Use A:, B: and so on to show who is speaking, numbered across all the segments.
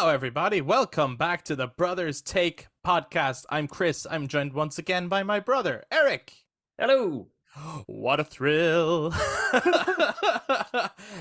A: Hello, everybody. Welcome back to the Brothers Take podcast. I'm Kris. I'm joined once again by my brother, Eric.
B: Hello.
A: What a thrill.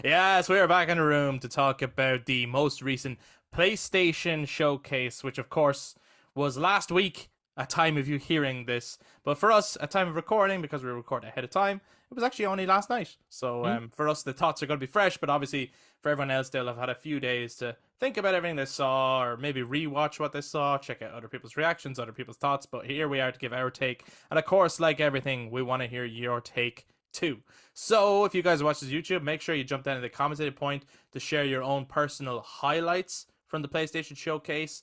A: Yes, we are back in the room to talk about the most recent PlayStation showcase, which, of course, was last week at time of you hearing this. But for us, at time of recording, because we record ahead of time, it was actually only last night. So for us, the thoughts are going to be fresh, but obviously for everyone else, they'll have had a few days to think about everything they saw, or maybe rewatch what they saw, check out other people's reactions, other people's thoughts. But here we are to give our take. And of course, like everything, we want to hear your take too. So if you guys watch this YouTube, make sure you jump down to the commented point to share your own personal highlights from the PlayStation Showcase,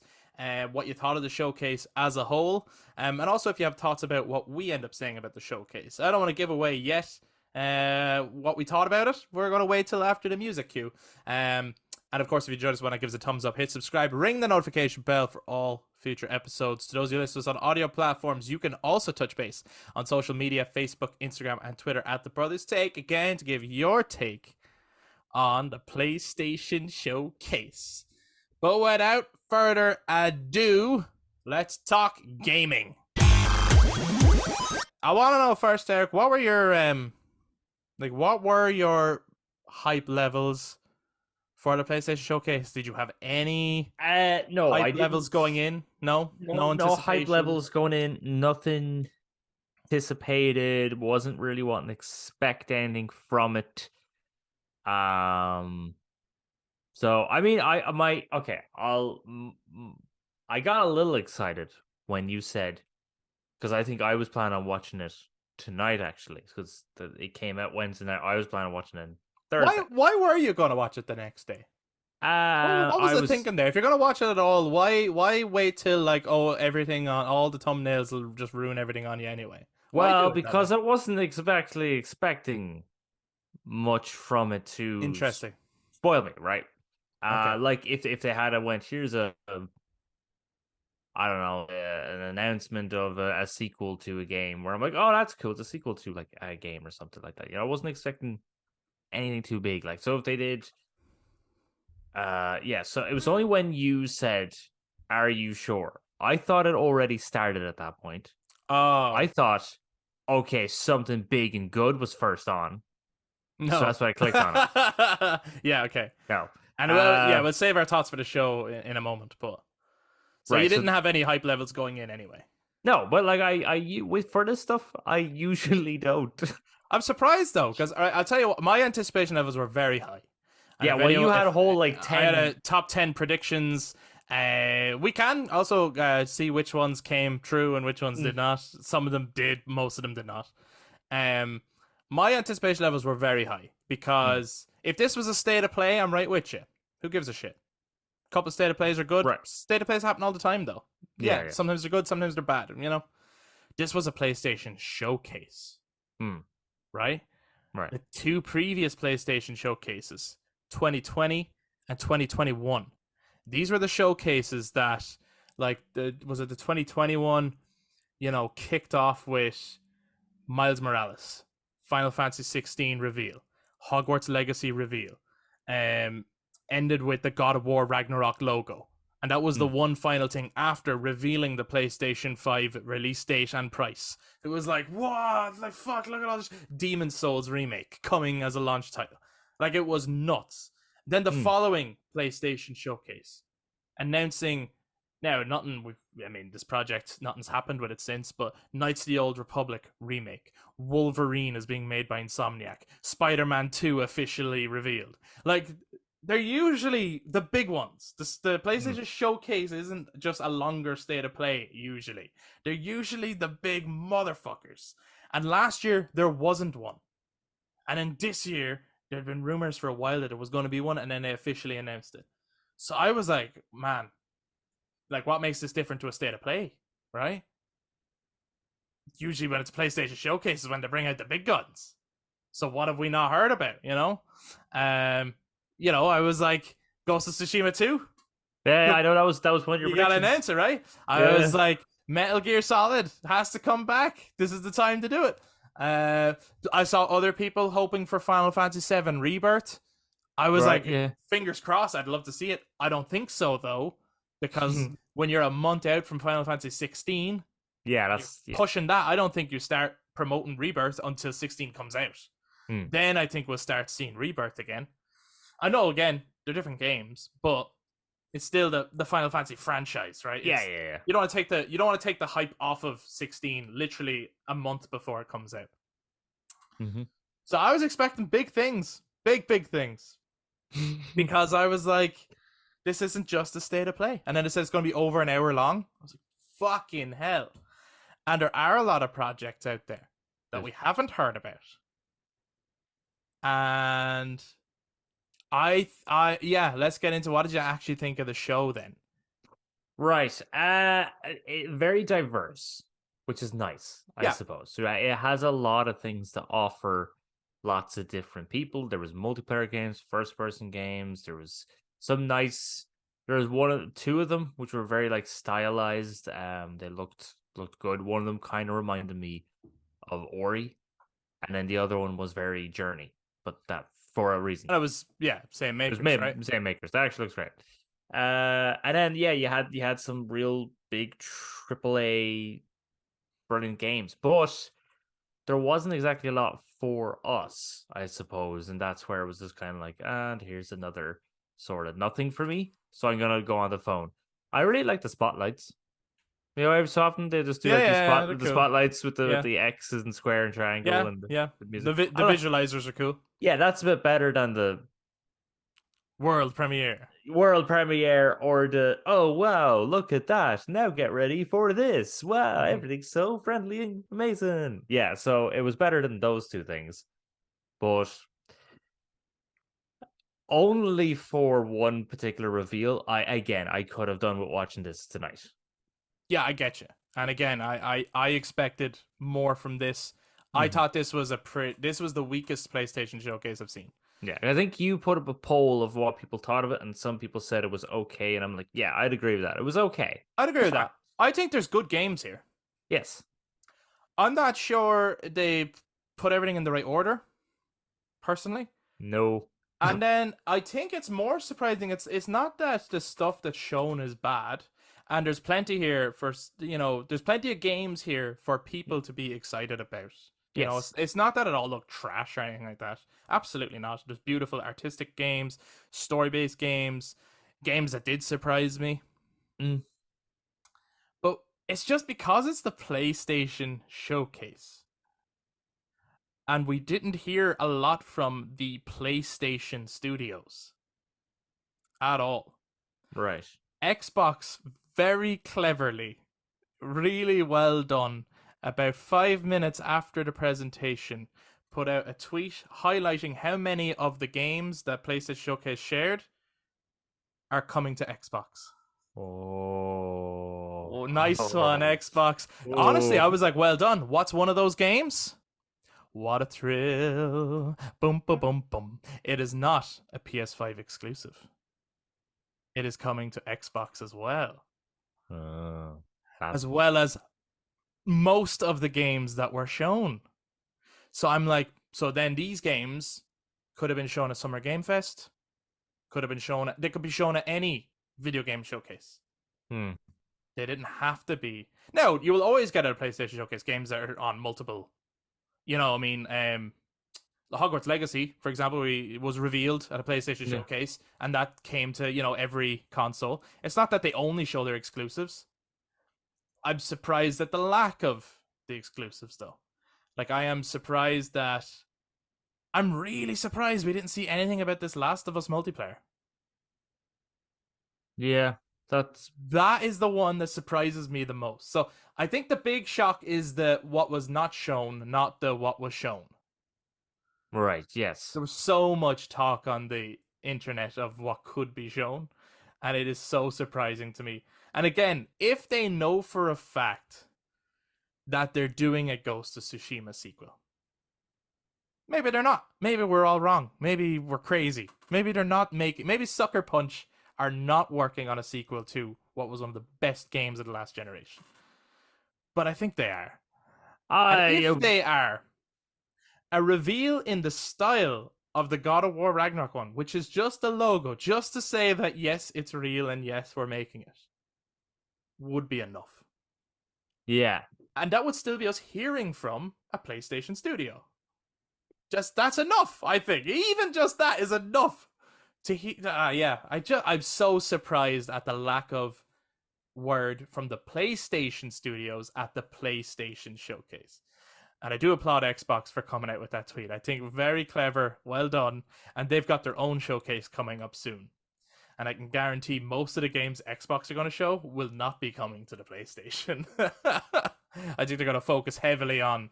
A: what you thought of the showcase as a whole, and also if you have thoughts about what we end up saying about the showcase. I don't want to give away yet what we thought about it. We're going to wait till after the music cue. And of course, if you enjoyed this one, give us a thumbs up, hit subscribe, ring the notification bell for all future episodes. To those who listen to us on audio platforms, you can also touch base on social media, Facebook, Instagram, and Twitter at The Brothers Take, again, to give your take on the PlayStation Showcase. But without further ado, let's talk gaming. I want to know first, Eric, what were your hype levels for the PlayStation Showcase? Did you have any
B: No,
A: hype levels going in? No
B: hype levels going in. Nothing anticipated. Wasn't really wanting to expect anything from it. So I mean, I got a little excited when you said, because I think I was planning on watching it tonight actually, because it came out Wednesday night. I was planning on watching it Thursday.
A: Why were you going to watch it the next day? What was the thinking there? If you're going to watch it at all, why wait till everything on all the thumbnails will just ruin everything on you anyway?
B: Well, because I wasn't exactly expecting much from it to
A: interesting
B: spoil me, right?
A: Okay.
B: Like if they had went, here's I don't know, an announcement of a sequel to a game, where I'm like, oh, that's cool, it's a sequel to like a game or something like that. I wasn't expecting anything too big. Like, so if they did, so it was only when you said, "Are you sure?" I thought it already started at that point.
A: Oh,
B: I thought, okay, something big and good was first on.
A: No,
B: so that's why I clicked on it.
A: Yeah, okay,
B: no.
A: And we'll save our thoughts for the show in a moment. But so you didn't have any hype levels going in anyway.
B: No, but like for this stuff, I usually don't.
A: I'm surprised though, because I'll tell you what, my anticipation levels were very high.
B: And well, you had a whole 10.
A: I had a top 10 predictions. We can also see which ones came true and which ones did not. Some of them did, most of them did not. My anticipation levels were very high, because if this was a state of play, I'm right with you. Who gives a shit? A couple of state of plays are good.
B: Right.
A: State of plays happen all the time, though. Yeah, sometimes they're good, sometimes they're bad. This was a PlayStation showcase. Right?
B: Right.
A: The two previous PlayStation showcases, 2020 and 2021. These were the showcases that, the 2021, kicked off with Miles Morales, Final Fantasy 16 reveal, Hogwarts Legacy reveal, ended with the God of War Ragnarok logo. And that was the one final thing after revealing the PlayStation 5 release date and price. It was like, what? Like, fuck, look at all this. Demon's Souls remake coming as a launch title. Like, it was nuts. Then the following PlayStation showcase, announcing, now, this project, nothing's happened with it since, but Knights of the Old Republic remake. Wolverine is being made by Insomniac. Spiderman 2 officially revealed. Like, they're usually the big ones. The PlayStation showcase isn't just a longer state of play, usually. They're usually the big motherfuckers. And last year, there wasn't one. And then this year, there had been rumors for a while that there was going to be one, and then they officially announced it. So I was like, man, what makes this different to a state of play, right? Usually when it's PlayStation showcase is when they bring out the big guns. So what have we not heard about, I was like, Ghost of Tsushima 2?
B: Yeah, I know that was one of your predictions.
A: You got an answer, right? I was like, Metal Gear Solid has to come back. This is the time to do it. I saw other people hoping for Final Fantasy VII Rebirth. I was
B: Right?
A: like,
B: Yeah.
A: fingers crossed. I'd love to see it. I don't think so though, because when you're a month out from Final Fantasy 16,
B: Yeah,
A: you're
B: that's yeah.
A: pushing that. I don't think you start promoting Rebirth until 16 comes out.
B: Hmm.
A: Then I think we'll start seeing Rebirth again. I know again they're different games, but it's still the Final Fantasy franchise, right?
B: Yeah,
A: It's
B: yeah, yeah.
A: you don't want to take the hype off of 16 literally a month before it comes out.
B: Mm-hmm.
A: So I was expecting big things, big things, because I was like, this isn't just a state of play. And then it says it's going to be over an hour long. I was like, fucking hell. And there are a lot of projects out there that we haven't heard about. And yeah, let's get into what did you actually think of the show then?
B: Right. Very diverse, which is nice, I
A: Yeah.
B: suppose. So it has a lot of things to offer lots of different people. There was multiplayer games, first person games, there was some nice there was two of them which were very like stylized. They looked good. One of them kind of reminded me of Ori, and then the other one was very Journey, but that for a reason.
A: And it was, yeah, same
B: It was
A: makers, right?
B: same makers. That actually looks great. And then yeah, you had some real big AAA brilliant games, but there wasn't exactly a lot for us, I suppose, and that's where it was just kind of like, and here's another sort of nothing for me. So I'm gonna go on the phone. I really like the spotlights. You know, every so often they just do
A: Yeah,
B: like
A: yeah, they're
B: the
A: cool.
B: spotlights with
A: Yeah,
B: the X's and square and triangle
A: yeah,
B: and
A: yeah.
B: the
A: The
B: music.
A: the
B: I don't know.
A: visualizers are cool.
B: Yeah, that's a bit better than the
A: World premiere.
B: world premiere or the oh wow, look at that. Now get ready for this. Wow,
A: Mhm.
B: everything's so friendly and amazing. Yeah, so it was better than those two things. But only for one particular reveal, I could have done with watching this tonight.
A: Yeah, I get you. And again, I expected more from this. I
B: Mhm.
A: thought this was this was the weakest PlayStation showcase I've seen.
B: Yeah, I think you put up a poll of what people thought of it, and some people said it was okay, and I'm like, yeah, I'd agree with that. It was okay.
A: I'd agree
B: It's
A: with
B: fine.
A: that. I think there's good games here.
B: Yes.
A: I'm not sure they put everything in the right order, personally.
B: No.
A: And then I think it's more surprising. It's not that the stuff that's shown is bad, and there's plenty here for there's plenty of games here for people to be excited about. You know,
B: Yes.
A: it's not that it all looked trash or anything like that. Absolutely not. There's beautiful artistic games, story based games, games that did surprise me.
B: Mm.
A: But it's just because it's the PlayStation showcase. And we didn't hear a lot from the PlayStation studios at all.
B: Right.
A: Xbox very cleverly, really well done, about 5 minutes after the presentation, put out a tweet highlighting how many of the games that PlayStation Showcase shared are coming to Xbox.
B: Oh.
A: Oh, nice one, Xbox. Honestly,
B: Oh.
A: I was like, well done. What's one of those games? What a thrill. Boom, boom, boom, boom. It is not a PS5 exclusive. It is coming to Xbox as well.
B: That's
A: As well as most of the games that were shown. So I'm like, so then these games could have been shown at Summer Game Fest, could have been shown, they could be shown at any video game showcase.
B: hmm.
A: They didn't have to be. Now, you will always get at a PlayStation Showcase games that are on multiple, I mean, the Hogwarts Legacy, for example, was revealed at a PlayStation
B: Yeah.
A: Showcase, and that came to, every console. It's not that they only show their exclusives. I'm surprised at the lack of the exclusives, though. Like, I am surprised that. I'm really surprised we didn't see anything about this Last of Us multiplayer.
B: Yeah.
A: That is the one that surprises me the most. So I think the big shock is the what was not shown, not the what was shown.
B: Right. Yes.
A: There was so much talk on the internet of what could be shown, and it is so surprising to me. And again, if they know for a fact that they're doing a Ghost of Tsushima sequel, maybe they're not. Maybe we're all wrong. Maybe we're crazy. Maybe they're not making. Maybe Sucker Punch are not working on a sequel to what was one of the best games of the last generation. But I think they are. And if they are, a reveal in the style of the God of War Ragnarok one, which is just a logo, just to say that yes, it's real and yes, we're making it, would be enough.
B: Yeah.
A: And that would still be us hearing from a PlayStation studio. Just that's enough, I think. Even just that is enough to hear. Yeah, I'm so surprised at the lack of word from the PlayStation studios at the PlayStation showcase. And I do applaud Xbox for coming out with that tweet. I think very clever, well done. And they've got their own showcase coming up soon. And I can guarantee most of the games Xbox are going to show will not be coming to the PlayStation. I think they're going to focus heavily on,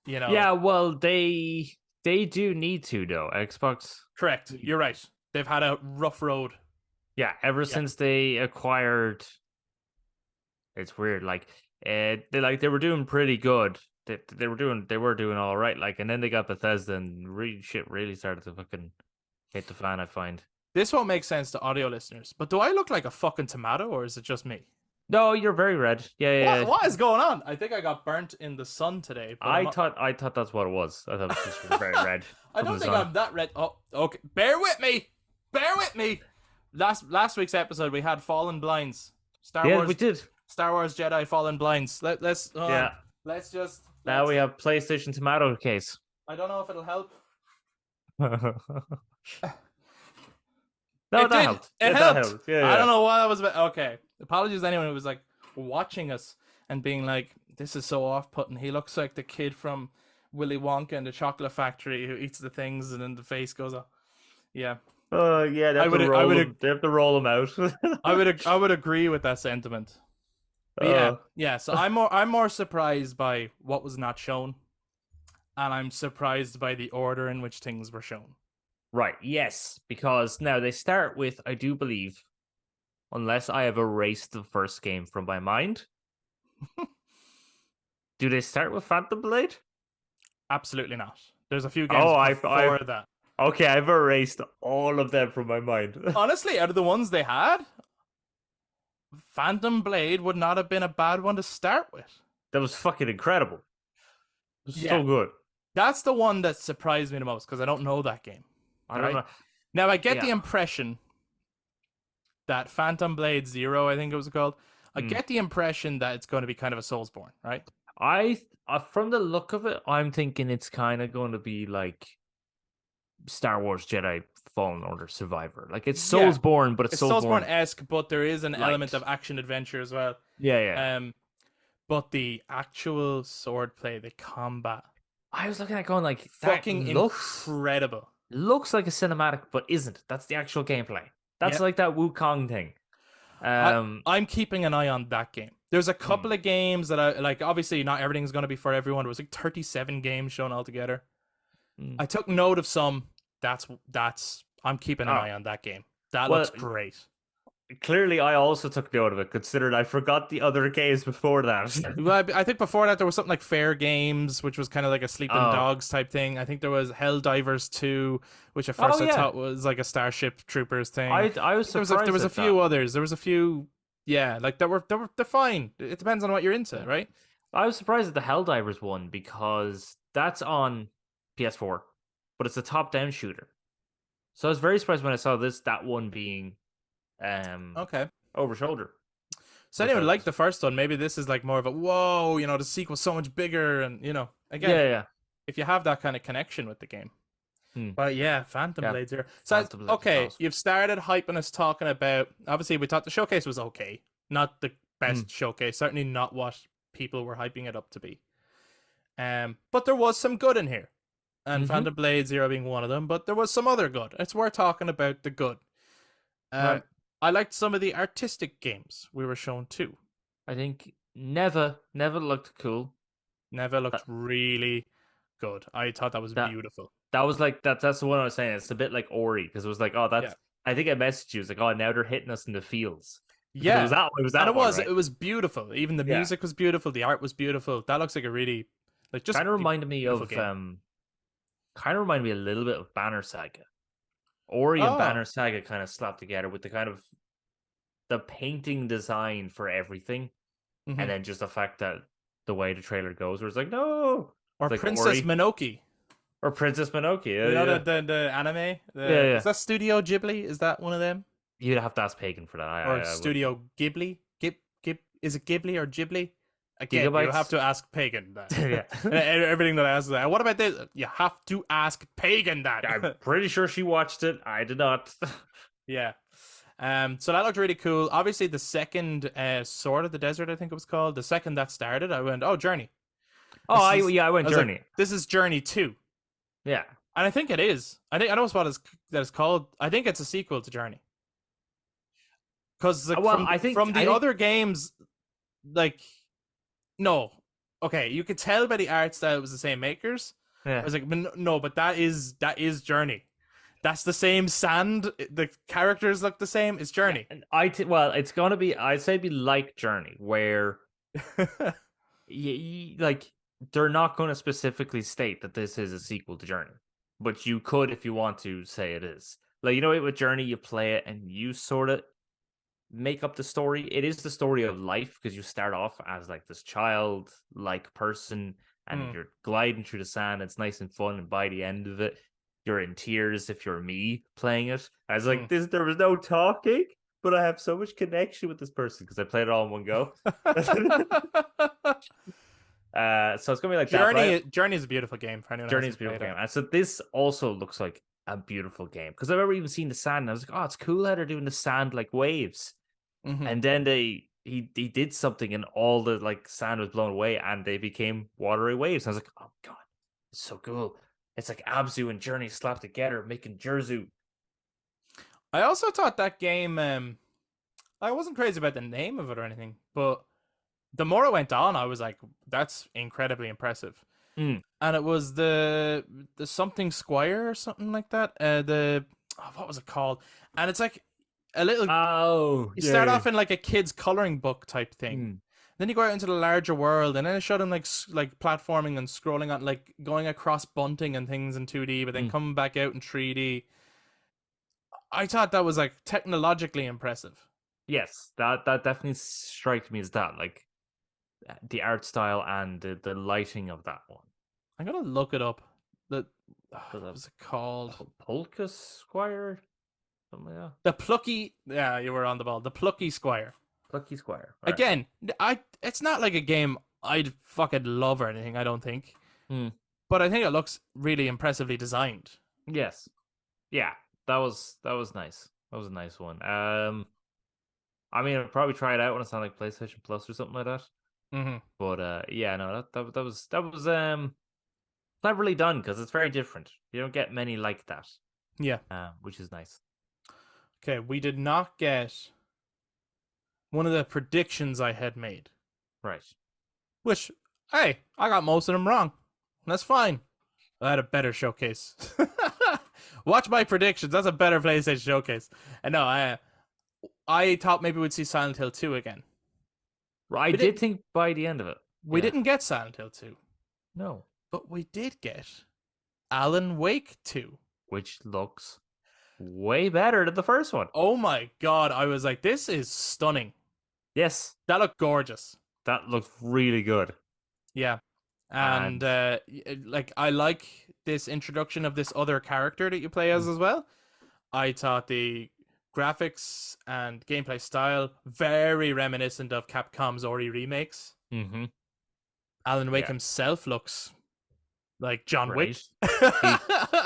B: Yeah, well, they do need to though. Xbox.
A: Correct. You're right. They've had a rough road.
B: Yeah, ever since they acquired. It's weird. Like, they were doing pretty good. They were doing all right. Like, and then they got Bethesda, and shit really started to fucking hit the fan. I find.
A: This won't make sense to audio listeners, but do I look like a fucking tomato, or is it just me?
B: No, you're very red. Yeah.
A: What is going on? I think I got burnt in the sun today. But
B: I thought that's what it was. I thought it was just very red.
A: I don't think I'm that red. Oh, okay. Bear with me. Last week's episode, we had Fallen Blinds. Star Wars.
B: We did.
A: Star Wars Jedi Fallen Blinds. Let's just.
B: Now we have PlayStation Tomato case.
A: I don't know if it'll help.
B: No, that helped.
A: It helped.
B: Yeah.
A: I don't know what that was about. Okay. Apologies to anyone who was like watching us and being like, this is so off-putting. He looks like the kid from Willy Wonka and the Chocolate Factory who eats the things and then the face goes up. Yeah.
B: Yeah, they have to roll them out.
A: I would agree with that sentiment. But yeah. So I'm more surprised by what was not shown, and I'm surprised by the order in which things were shown.
B: Right. Yes, because now they start with, I do believe, unless I have erased the first game from my mind, do they start with Phantom Blade?
A: Absolutely not. There's a few games before that.
B: Okay, I've erased all of them from my mind.
A: Honestly, out of the ones they had, Phantom Blade would not have been a bad one to start with.
B: That was fucking incredible. It was so good.
A: That's the one that surprised me the most because I don't know that game.
B: I don't know.
A: Now, I get the impression that Phantom Blade Zero, I think it was called, I get the impression that it's going to be kind of a Soulsborne, right?
B: From the look of it, I'm thinking it's kind of going to be like Star Wars Jedi Fallen Order Survivor. Like, it's Soulsborne, but it's
A: Soulsborne-esque, but there is an element of action-adventure as well.
B: Yeah.
A: But the actual swordplay, the combat...
B: I was looking at going like,
A: fucking incredible.
B: Looks like a cinematic, but isn't. That's the actual gameplay. That's like that Wukong thing.
A: I'm keeping an eye on that game. There's a couple of games that I like. Obviously, not everything's going to be for everyone. It was like 37 games shown altogether. I took note of some. I'm keeping an eye on that game. That looks great.
B: Clearly, I also took note of it, considering I forgot the other games before that.
A: Well, I think before that there was something like Fair Games, which was kind of like a Sleeping Dogs type thing. I think there was Helldivers 2, which at first I thought was like a Starship Troopers thing.
B: I was surprised.
A: There was a few others. There was a few, like they're fine. It depends on what you're into, right?
B: I was surprised at the Helldivers one because that's on PS4, but it's a top-down shooter. So I was very surprised when I saw that one being over shoulder.
A: So anyway, like the first one, maybe this is like more of a whoa, the sequel's so much bigger, and again, if you have that kind of connection with the game. But yeah, Phantom Blade Zero. So okay, you've started hyping us talking about. Obviously, we thought the showcase was okay, not the best showcase. Certainly not what people were hyping it up to be. But there was some good in here, and Phantom Blade Zero being one of them. But there was some other good. It's worth talking about the good.
B: Right.
A: I liked some of the artistic games we were shown too.
B: I think Never looked cool.
A: Never looked really good. I thought that was beautiful.
B: That was like that's the one I was saying. It's a bit like Ori because it was like, I think I messaged you. It was like, oh, now they're hitting us in the fields.
A: Yeah,
B: it
A: was beautiful. Even the music was beautiful. The art was beautiful. That looks like a really just
B: kind of reminded me of kind of reminded me a little bit of Banner Saga. Ori and Banner Saga kind of slapped together with the kind of the painting design for everything, and then just the fact that the way the trailer goes, where it's like no,
A: or
B: like
A: Princess Minoki.
B: Or Princess Mononoke. Yeah,
A: You know
B: yeah,
A: the anime?
B: yeah,
A: Is
B: yeah.
A: that Studio Ghibli? Is that one of them?
B: You'd have to ask Pagan for that.
A: Or
B: I wouldn't know.
A: Studio Ghibli? Gib is it Ghibli or Ghibli? Again, you have
B: Gigabytes.
A: to ask Pagan that.
B: Yeah.
A: Everything that I ask is that. What about this? You have to ask Pagan
B: I'm
A: that.
B: pretty sure she watched it. I did not.
A: Yeah. So that looked really cool. Obviously, the second Sword of the Desert, I think it was called, the second that started, I went, "Oh, Journey.
B: Oh,
A: This is."
B: I
A: I
B: went
A: was like,
B: Journey.
A: "This is Journey 2."
B: Yeah.
A: And I think it is. I know what it's called. I think it's a sequel to Journey. Because like
B: Well,
A: from
B: I
A: the
B: think
A: other games, like no, okay, you could tell by the art style it was the same makers. I
B: yeah.
A: was like, but no, but that is Journey. That's the same sand. The characters look the same. It's
B: Yeah,
A: Journey.
B: and well, it's gonna be. I'd say it'd be like Journey, where like they're not going to specifically state that this is a sequel to Journey, but you could, if you want to, say it is. Like with Journey, you play it and you sort of make up the story. It is the story of life because you start off as like this child like person and
A: Hmm.
B: you're gliding through the sand. It's nice and fun, and by the end of it, you're in tears if you're me playing it. I was
A: Hmm.
B: like, this there was no talking, but I have so much connection with this person because I played it all in one go. So it's gonna be like that, but
A: Journey is a beautiful game for anyone who
B: Journey's a
A: hasn't
B: beautiful
A: played it.
B: game, and so this also looks like a beautiful game because I've ever even seen the sand, and I was like, oh, it's cool how they're doing the sand like waves.
A: Hmm.
B: And then he did something, and all the like sand was blown away, and they became watery waves. And I was like, oh god, it's so cool. It's like Abzu and Journey slapped together, making Jerzu.
A: I also thought that game. I wasn't crazy about the name of it or anything, but the more it went on, I was like, "That's incredibly impressive."
B: Mm.
A: And it was the something Squire or something like that. What was it called? And it's like a little.
B: Oh
A: You start
B: yeah.
A: off in like a kid's coloring book type thing.
B: Mm.
A: Then you go out into the larger world, and then it showed him like platforming and scrolling on, like going across bunting and things in 2D, but then
B: Mm.
A: coming back out in 3D. I thought that was like technologically impressive.
B: Yes, that definitely strikes me as that, like the art style and the lighting of that one.
A: I'm gonna look it up. The
B: Was
A: what
B: a
A: was it called?
B: Polka Squire, something like that.
A: The Plucky. Yeah, you were on the ball. The Plucky Squire.
B: Plucky Squire. All right.
A: Again, it's not like a game I'd fucking love or anything. I don't think,
B: Mm.
A: but I think it looks really impressively designed.
B: Yes. Yeah. That was nice. That was a nice one. I mean, I'd probably try it out when it's on like PlayStation Plus or something like that.
A: Hmm.
B: But yeah, no, that was cleverly done because it's very different. You don't get many like that,
A: Yeah.
B: which is nice.
A: Okay, we did not get one of the predictions I had made,
B: Right.
A: which, hey, I got most of them wrong. That's fine. I had a better showcase. Watch my predictions. That's a better PlayStation showcase. And no, I thought maybe we'd see Silent Hill 2 again.
B: I
A: We
B: did
A: didn't.
B: think by the end of it.
A: We
B: Yeah.
A: didn't get Silent Hill 2,
B: No.
A: but we did get Alan Wake 2.
B: Which looks way better than the first one.
A: Oh my god! I was like, this is stunning.
B: Yes.
A: That looked gorgeous.
B: That looked really good.
A: Yeah. And
B: And
A: like I like this introduction of this other character that you play as well. I thought the graphics and gameplay style very reminiscent of Capcom's Ori remakes.
B: mm-hmm.
A: Alan Wake
B: Yeah.
A: himself looks like John Wick.
B: Great.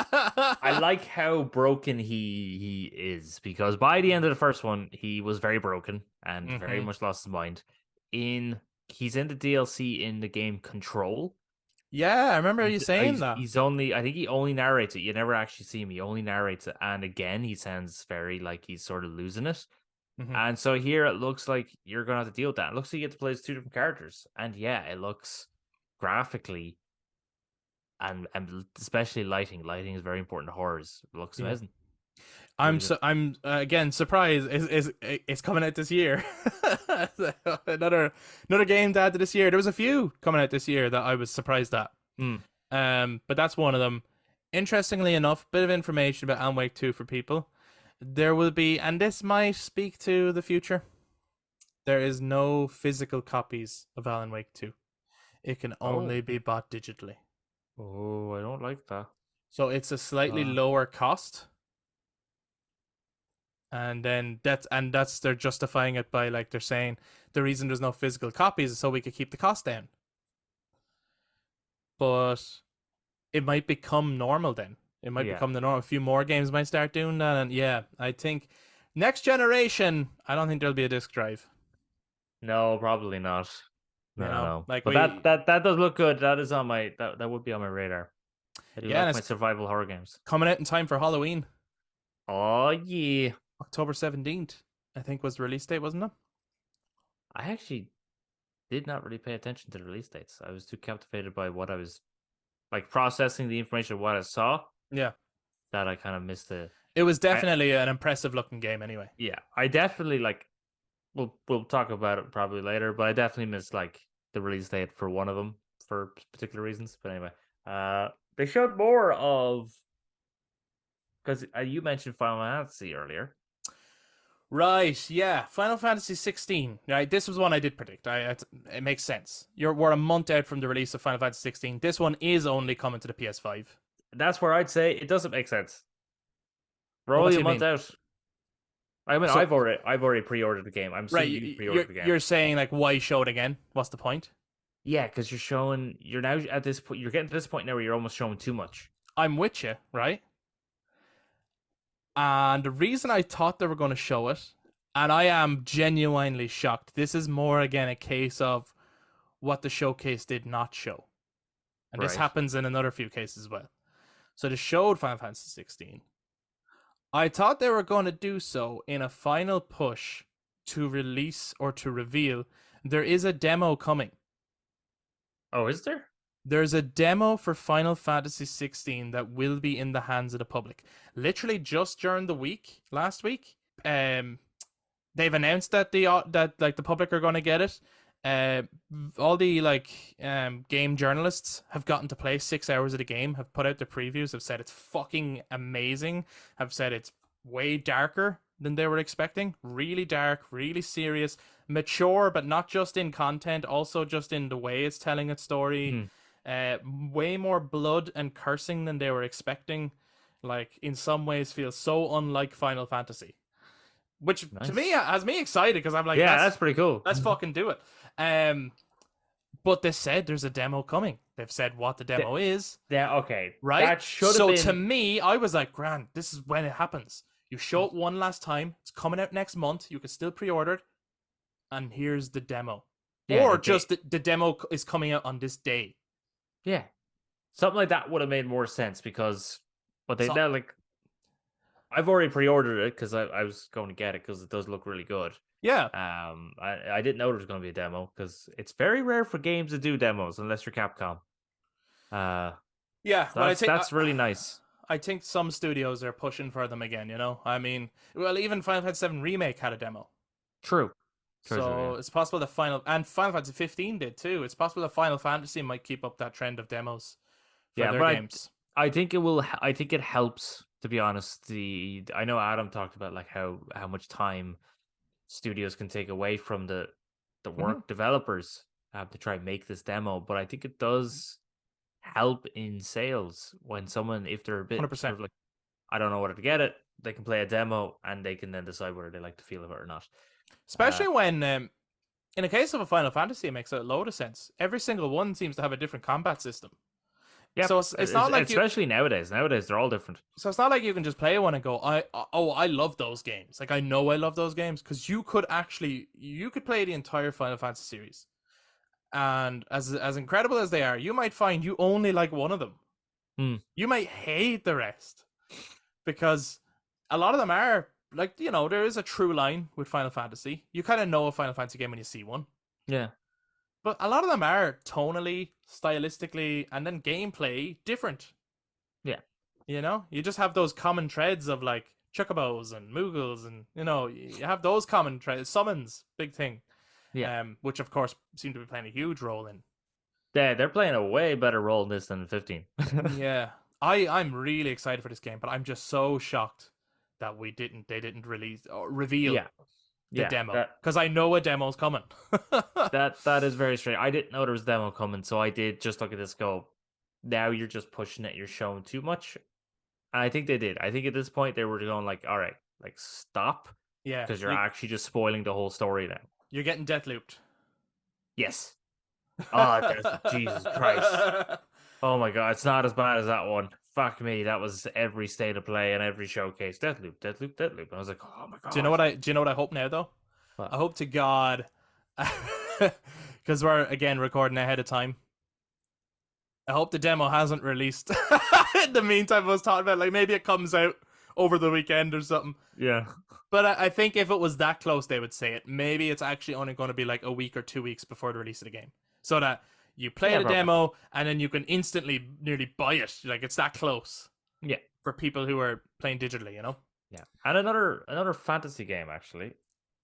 B: I like how broken he is because by the end of the first one, he was very broken and very
A: Hmm.
B: much lost his mind. He's in the DLC in the game Control.
A: Yeah, I remember you saying that.
B: He's only I think he only narrates it. You never actually see him. He only narrates it, and again, he sounds very like he's sort of losing it.
A: Hmm.
B: And so here it looks like you're gonna have to deal with that. It looks like you get to play as two different characters, and yeah, it looks graphically and especially lighting. Lighting is very important to horrors. It looks
A: Yeah.
B: amazing. Really good.
A: I'm again surprised. It's coming out this year. Another game to add to this year. There was a few coming out this year that I was surprised at.
B: Mm.
A: But that's one of them. Interestingly enough, bit of information about Alan Wake 2 for people. There will be, and this might speak to the future. There is no physical copies of Alan Wake 2. It can
B: Oh,
A: only be bought digitally.
B: oh, I don't like that.
A: So it's a slightly
B: Uh,
A: lower cost, and then that's they're justifying it by like they're saying the reason there's no physical copies is so we could keep the cost down. But it might become normal then. It might
B: yeah.
A: become the norm. A few more games might start doing that, and yeah, I think next generation, I don't think there'll be a disc drive.
B: No, probably not.
A: You
B: No,
A: know,
B: no.
A: like
B: But
A: we,
B: that does look good. That is on my that would be on my radar. I do
A: yeah, and
B: like my
A: it's
B: survival horror games.
A: coming out in time for Halloween,
B: Oh yeah.
A: October 17th. I think was the release date, wasn't it?
B: I actually did not really pay attention to the release dates. I was too captivated by what I was like processing the information of what I saw
A: Yeah,
B: that I kind of missed the
A: it was
B: I
A: definitely an impressive looking game. Anyway,
B: yeah, I definitely like we'll talk about it probably later, but I definitely missed like the release date for one of them for particular reasons. But anyway, they showed more of because you mentioned Final Fantasy earlier.
A: right? Yeah, Final Fantasy 16. Right, this was one I did predict. It makes sense. We're a month out from the release of Final Fantasy 16. This one is only coming to the PS5.
B: That's where I'd say it doesn't make sense. We're
A: What
B: only
A: do
B: a
A: you
B: month
A: mean?
B: out. I mean,
A: So,
B: I've already pre-ordered the game. I'm
A: right,
B: assuming you
A: you're
B: pre-ordered the game.
A: you're saying like why show it again? What's the point?
B: Yeah, because you're now at this point. You're getting to this point now where you're almost showing too much.
A: I'm with you, right? And the reason I thought they were going to show it, and I am genuinely shocked. This is more again a case of what the showcase did not show, and this
B: Right.
A: happens in another few cases as well. So they showed Final Fantasy 16. I thought they were going to do so in a final push to release or to reveal there is a demo coming.
B: Oh, is there?
A: There's a demo for Final Fantasy 16 that will be in the hands of the public. Literally just during the week, last week, they've announced that the public are going to get it. Uh, all the game journalists have gotten to play 6 hours of the game, have put out the previews, have said it's fucking amazing, have said it's way darker than they were expecting. Really dark, really serious, mature, but not just in content, also just in the way it's telling its story.
B: Hmm.
A: Way more blood and cursing than they were expecting. Like in some ways, feels so unlike Final Fantasy, which to me
B: Nice.
A: has me excited because I'm like,
B: Yeah, that's pretty cool.
A: let's fucking do it. But they said there's a demo coming. They've said what the demo is,
B: Yeah, okay.
A: right?
B: That should have
A: So
B: been.
A: to me, I was like, Grant, this is when it happens. You show it one last time. It's coming out next month. You can still pre-order it, and here's the demo.
B: Yeah,
A: Or just the demo is coming out on this day.
B: yeah, something like that would have made more sense because, but
A: So
B: they're like, I've already pre-ordered it because I was going to get it because it does look really good.
A: yeah,
B: I didn't know there was going to be a demo because it's very rare for games to do demos unless you're Capcom.
A: yeah.
B: So
A: But
B: that's really nice.
A: I think some studios are pushing for them again. You know, I mean, well, even Final Fantasy VII Remake had a demo.
B: True.
A: So it's possible that Final Fantasy 15 did too. It's possible that Final Fantasy might keep up that trend of demos for
B: Yeah,
A: their
B: but
A: games.
B: I think it will. I think it helps. To be honest, I know Adam talked about like how much time studios can take away from the
A: Mm-hmm.
B: work developers to try and make this demo, but I think it does help in sales when someone, if they're a bit sort
A: 100%.
B: of like, I don't know whether to get it, they can play a demo and they can then decide whether they like the feel of it or not. Uh,
A: Especially when, in the case of a Final Fantasy, it makes a load of sense. Every single one seems to have a different combat system.
B: yeah,
A: So it's not like you.
B: especially nowadays. Nowadays, they're all different.
A: So it's not like you can just play one and go, I love those games. Like I know I love those games because you could play the entire Final Fantasy series, and as incredible as they are, you might find you only like one of them.
B: Hmm.
A: You might hate the rest because a lot of them are like there is a true line with Final Fantasy. You kind of know a Final Fantasy game when you see one,
B: Yeah,
A: but a lot of them are tonally, stylistically, and then gameplay different.
B: yeah,
A: You just have those common threads of like chocobos and moogles, and you have those common threads. Summons, big thing.
B: yeah.
A: Which of course seem to be playing a huge role in.
B: They're playing a way better role in this than 15.
A: Yeah, I'm really excited for this game, but I'm just so shocked that they didn't release or reveal
B: Yeah,
A: the
B: yeah.
A: demo because I know a demo's coming.
B: That is very strange. I didn't know there was a demo coming, so I did just look at this. Go, now you're just pushing it, you're showing too much. And I think they did. I think at this point they were going like, all right, like stop,
A: Yeah,
B: because you're actually just spoiling the whole story now.
A: you're getting death looped.
B: Yes. Oh, Jesus Christ. Oh my god, it's not as bad as that one. Fuck me, that was every state of play and every showcase. Deathloop, Deathloop, Deathloop. And I was like, oh my god.
A: Do you know what I hope now though?
B: What?
A: I hope to God, because we're again recording ahead of time. I hope the demo hasn't released. In the meantime, I was talking about like maybe it comes out over the weekend or something.
B: Yeah.
A: But I think if it was that close, they would say it. Maybe it's actually only going to be like a week or 2 weeks before the release of the game, so that you play the
B: probably.
A: demo and then you can instantly nearly buy it. Like it's that close.
B: Yeah.
A: For people who are playing digitally, you know.
B: Yeah. And another fantasy game actually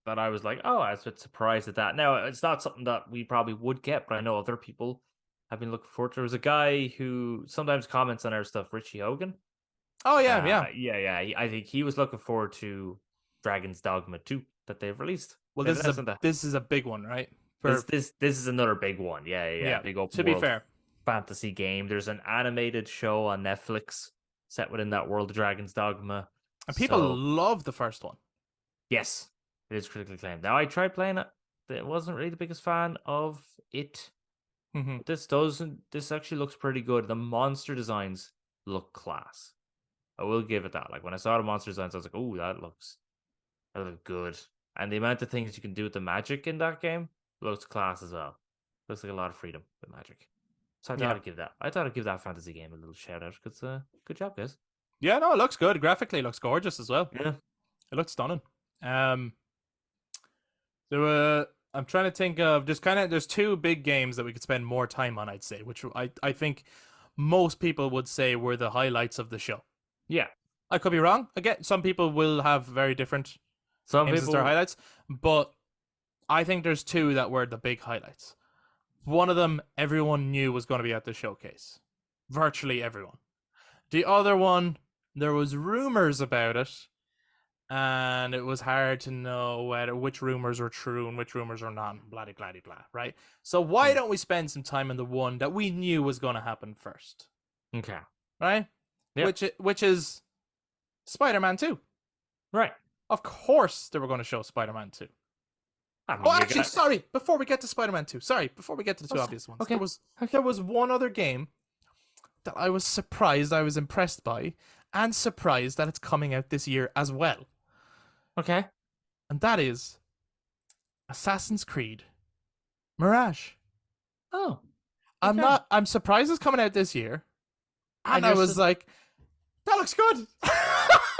B: that I was like, oh, I was a bit surprised at that. Now it's not something that we probably would get, but I know other people have been looking forward to. There was a guy who sometimes comments on our stuff, Richie Hogan.
A: Oh yeah.
B: I think he was looking forward to Dragon's Dogma 2 that they've released.
A: Well, this is a big one, right?
B: This is another big one. Yeah. Big open
A: to
B: world
A: be fair,
B: fantasy game. There's an animated show on Netflix set within that world of Dragon's Dogma.
A: and people love the first one.
B: Yes, it is critically acclaimed. Now I tried playing it. I wasn't really the biggest fan of it.
A: Mm-hmm.
B: This actually looks pretty good. The monster designs look class. I will give it that. Like when I saw the monster designs, I was like, "Oh, that looks good." And the amount of things you can do with the magic in that game looks class as well. Looks like a lot of freedom with magic. So I thought I'd give that fantasy game a little shout out. Because good job, guys.
A: Yeah, no, it looks good. Graphically, it looks gorgeous as well.
B: Yeah,
A: it looks stunning. I'm trying to think of there's two big games that we could spend more time on. I'd say, which I think most people would say were the highlights of the show.
B: Yeah,
A: I could be wrong. Again, some people will have very different games as their highlights, but I think there's two that were the big highlights. One of them everyone knew was going to be at the showcase. Virtually everyone. The other one, there was rumors about it, and it was hard to know which rumors were true and which rumors were not, blah, blah, blah, blah, right? So why don't we spend some time on the one that we knew was going to happen first?
B: Okay.
A: Right?
B: Yep.
A: Which is Spider-Man 2.
B: Right.
A: Of course they were going to show Spider-Man 2. Sorry. Before we get to Spider-Man 2. Sorry, before we get to the two obvious ones.
B: Okay.
A: There was one other game that I was surprised, I was impressed by, and surprised that it's coming out this year as well.
B: Okay.
A: And that is Assassin's Creed Mirage.
B: Oh. Okay.
A: I'm surprised it's coming out this year. And I was like, that looks good.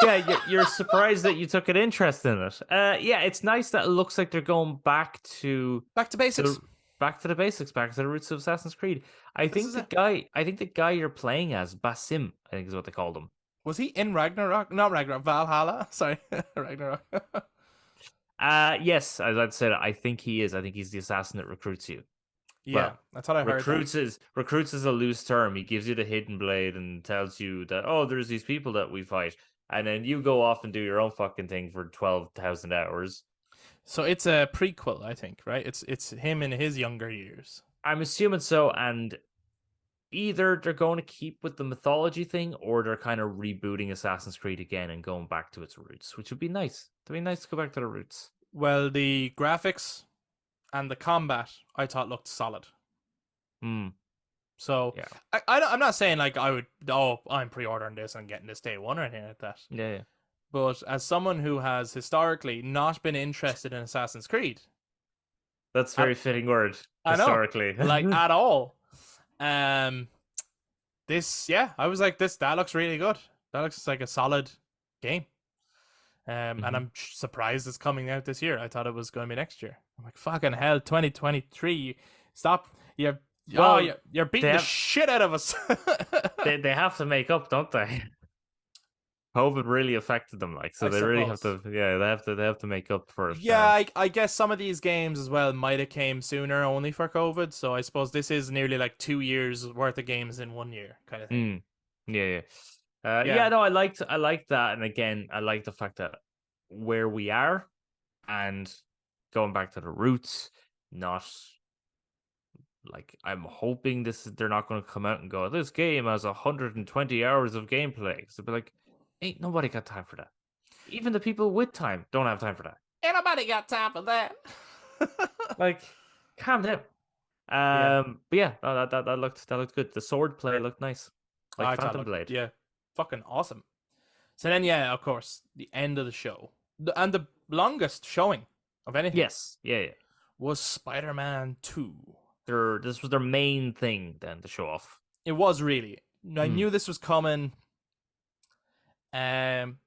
B: Yeah, you're surprised that you took an interest in it. Yeah, it's nice that it looks like they're going back to
A: basics.
B: Back to the basics, back to the roots of Assassin's Creed. I think the guy you're playing as, Basim, I think is what they called him.
A: Was he in Ragnarok? Not Ragnarok, Valhalla. Sorry, Ragnarok.
B: Yes, as I'd said, I think he is. I think he's the assassin that recruits you.
A: Yeah,
B: well,
A: that's what I heard.
B: Recruits is a loose term. He gives you the hidden blade and tells you that, oh, there's these people that we fight, and then you go off and do your own fucking thing for 12,000 hours.
A: So it's a prequel, I think, right? It's him in his younger years.
B: I'm assuming so, and either they're going to keep with the mythology thing, or they're kind of rebooting Assassin's Creed again and going back to its roots, which would be nice. It'd be nice to go back to the roots.
A: Well, the graphics and the combat I thought looked solid. So yeah. I'm not saying like I'm pre-ordering this and getting this day one or anything like that.
B: Yeah.
A: But as someone who has historically not been interested in Assassin's Creed,
B: that's a very fitting word. Historically,
A: like at all. This, I was like, that looks really good. That looks like a solid game. And I'm surprised it's coming out this year. I thought it was going to be next year. I'm like, fucking hell, 2023. Stop. You're beating the shit out of us.
B: they have to make up, don't they? COVID really affected them, like, so they really have to. Yeah, they have to make up for it.
A: Yeah, I guess some of these games as well might have came sooner only for COVID. So I suppose this is nearly like 2 years worth of games in 1 year, kind of thing.
B: Yeah. No, I liked that, and again, I like the fact that where we are and going back to the roots, not like I'm hoping they're not going to come out and go, this game has 120 hours of gameplay. So be like, ain't nobody got time for that. Even the people with time don't have time for that.
A: Ain't nobody got time for that.
B: Like, calm down.
A: Yeah.
B: But yeah, no, that looked good. The sword play looked nice, like
A: I thought,
B: Phantom
A: look,
B: Blade.
A: yeah, fucking awesome. So then, yeah, of course, the end of the show, and the longest showing of anything
B: Yes, yeah.
A: was Spider-Man 2.
B: This was their main thing then to show off.
A: It was really. I
B: Hmm.
A: knew this was coming. Um,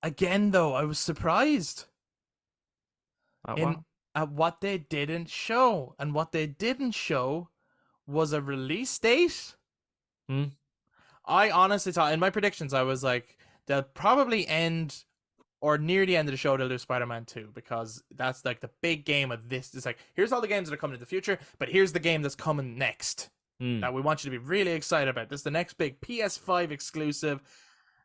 A: Again though, I was surprised
B: What?
A: at what they didn't show, and what they didn't show was a release date.
B: Hmm.
A: I honestly thought in my predictions, I was like, they'll probably end or near the end of the show, they'll do Spider-Man 2 because that's like the big game of this. It's like, here's all the games that are coming in the future, but here's the game that's coming next
B: Hmm.
A: that we want you to be really excited about. This is the next big PS5 exclusive.